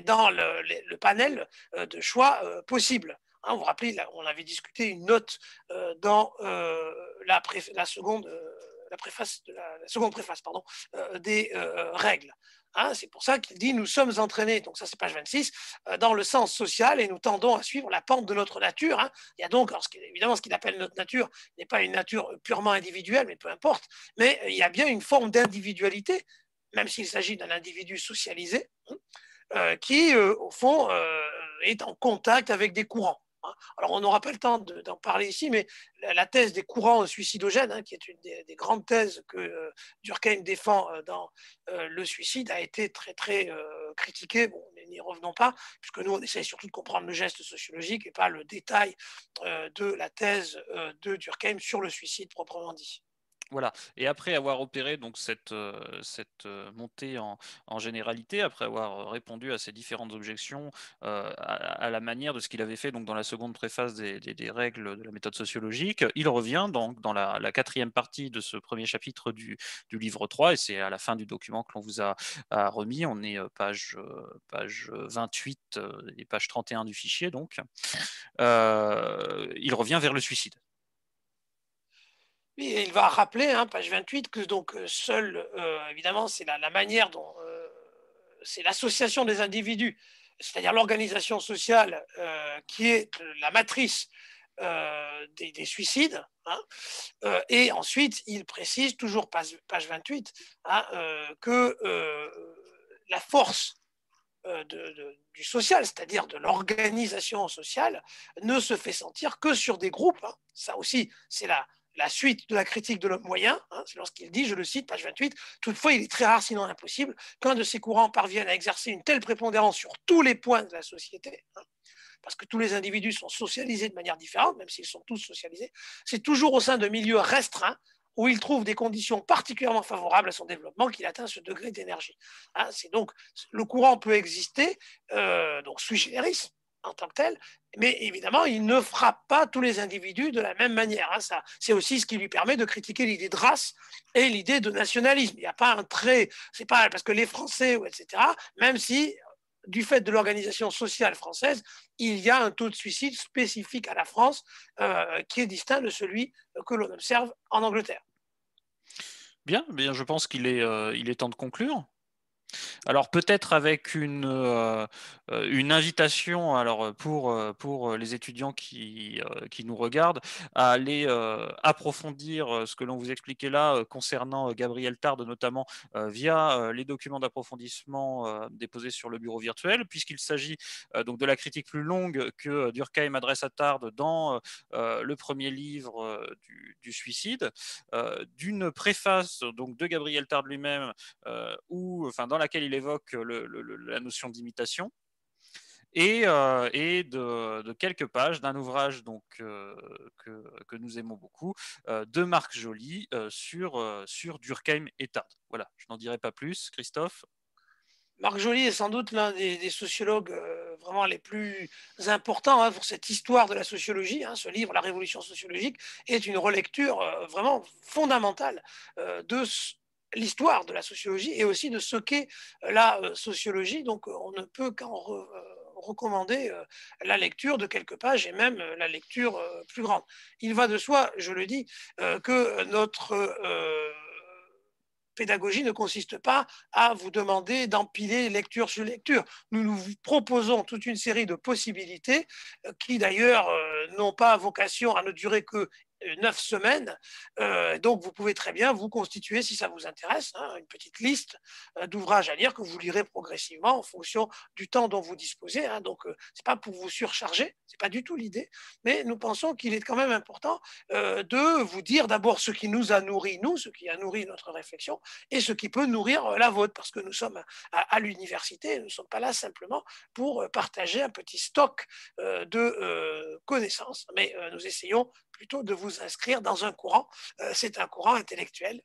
dans le panel de choix possibles. Hein, vous vous rappelez, là, on avait discuté une note dans la seconde. La seconde préface pardon, des règles. Hein, c'est pour ça qu'il dit nous sommes entraînés, donc ça c'est page 26, dans le sens social et nous tendons à suivre la pente de notre nature. Hein. Il y a donc, évidemment, ce qu'il appelle notre nature n'est pas une nature purement individuelle, mais peu importe, mais il y a bien une forme d'individualité, même s'il s'agit d'un individu socialisé, qui, au fond, est en contact avec des courants. Alors, on n'aura pas le temps d'en parler ici, mais la thèse des courants suicidogènes, hein, qui est une des grandes thèses que Durkheim défend dans le suicide, a été très, très critiquée. Bon, n'y revenons pas, puisque nous, on essaie surtout de comprendre le geste sociologique et pas le détail de la thèse de Durkheim sur le suicide proprement dit. Voilà. Et après avoir opéré donc cette montée en généralité, après avoir répondu à ces différentes objections à la manière de ce qu'il avait fait donc dans la seconde préface des règles de la méthode sociologique, il revient donc dans la quatrième partie de ce premier chapitre du livre 3, et c'est à la fin du document que l'on vous a remis. On est page 28 et page 31 du fichier, donc. Il revient vers le suicide. Oui, et il va rappeler, hein, page 28, que donc seul, évidemment, c'est la manière dont c'est l'association des individus, c'est-à-dire l'organisation sociale qui est la matrice des suicides. Hein, et ensuite, il précise, toujours page 28, hein, que la force du social, c'est-à-dire de l'organisation sociale, ne se fait sentir que sur des groupes. Hein. Ça aussi, c'est la suite de la critique de l'homme moyen. Hein. C'est lorsqu'il dit, je le cite, page 28, toutefois, il est très rare, sinon impossible, qu'un de ces courants parvienne à exercer une telle prépondérance sur tous les points de la société. Hein, parce que tous les individus sont socialisés de manière différente, même s'ils sont tous socialisés, c'est toujours au sein de milieux restreints où il trouve des conditions particulièrement favorables à son développement qu'il atteint ce degré d'énergie. Hein, c'est donc le courant peut exister, donc sui generis en tant que tel, mais évidemment, il ne frappe pas tous les individus de la même manière. Hein, ça, c'est aussi ce qui lui permet de critiquer l'idée de race et l'idée de nationalisme. Il n'y a pas un trait, c'est pas parce que les Français, etc., même si du fait de l'organisation sociale française, il y a un taux de suicide spécifique à la France qui est distinct de celui que l'on observe en Angleterre. Bien, bien, je pense il est temps de conclure. Alors peut-être avec une invitation alors pour les étudiants qui nous regardent à aller approfondir ce que l'on vous expliquait là concernant Gabriel Tarde, notamment via les documents d'approfondissement déposés sur le bureau virtuel, puisqu'il s'agit donc de la critique plus longue que Durkheim adresse à Tarde dans le premier livre du suicide, d'une préface donc de Gabriel Tarde lui-même dans laquelle il évoque la notion d'imitation, et de quelques pages d'un ouvrage donc, que nous aimons beaucoup, de Marc Joly sur Durkheim et Tarde. Voilà, je n'en dirai pas plus. Christophe? Marc Joly est sans doute l'un des sociologues vraiment les plus importants hein, pour cette histoire de la sociologie. Hein. Ce livre, La Révolution sociologique, est une relecture vraiment fondamentale de l'histoire de la sociologie et aussi de ce qu'est la sociologie. Donc, on ne peut qu'en recommander la lecture de quelques pages et même la lecture plus grande. Il va de soi, je le dis, que notre pédagogie ne consiste pas à vous demander d'empiler lecture sur lecture. Nous nous proposons toute une série de possibilités qui d'ailleurs n'ont pas vocation à ne durer que 9 semaines. Donc, vous pouvez très bien vous constituer, si ça vous intéresse, hein, une petite liste d'ouvrages à lire que vous lirez progressivement en fonction du temps dont vous disposez. Hein. Donc, c'est pas pour vous surcharger, c'est pas du tout l'idée, mais nous pensons qu'il est quand même important de vous dire d'abord ce qui nous a nourri, nous, ce qui a nourri notre réflexion, et ce qui peut nourrir la vôtre, parce que nous sommes à l'université, nous ne sommes pas là simplement pour partager un petit stock de connaissances, mais nous essayons plutôt de vous inscrire dans un courant. C'est un courant intellectuel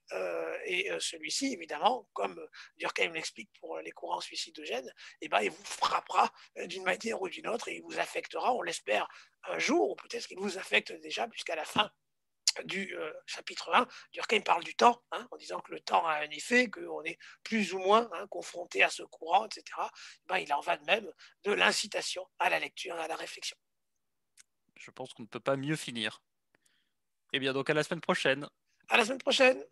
et celui-ci, évidemment, comme Durkheim l'explique pour les courants suicidogènes, eh ben, il vous frappera d'une manière ou d'une autre et il vous affectera, on l'espère, un jour, ou peut-être qu'il vous affecte déjà, puisqu'à la fin du chapitre 1, Durkheim parle du temps, hein, en disant que le temps a un effet, qu'on est plus ou moins hein, confronté à ce courant, etc. Ben, il en va de même de l'incitation à la lecture et à la réflexion. Je pense qu'on ne peut pas mieux finir. Eh bien, donc à la semaine prochaine. À la semaine prochaine.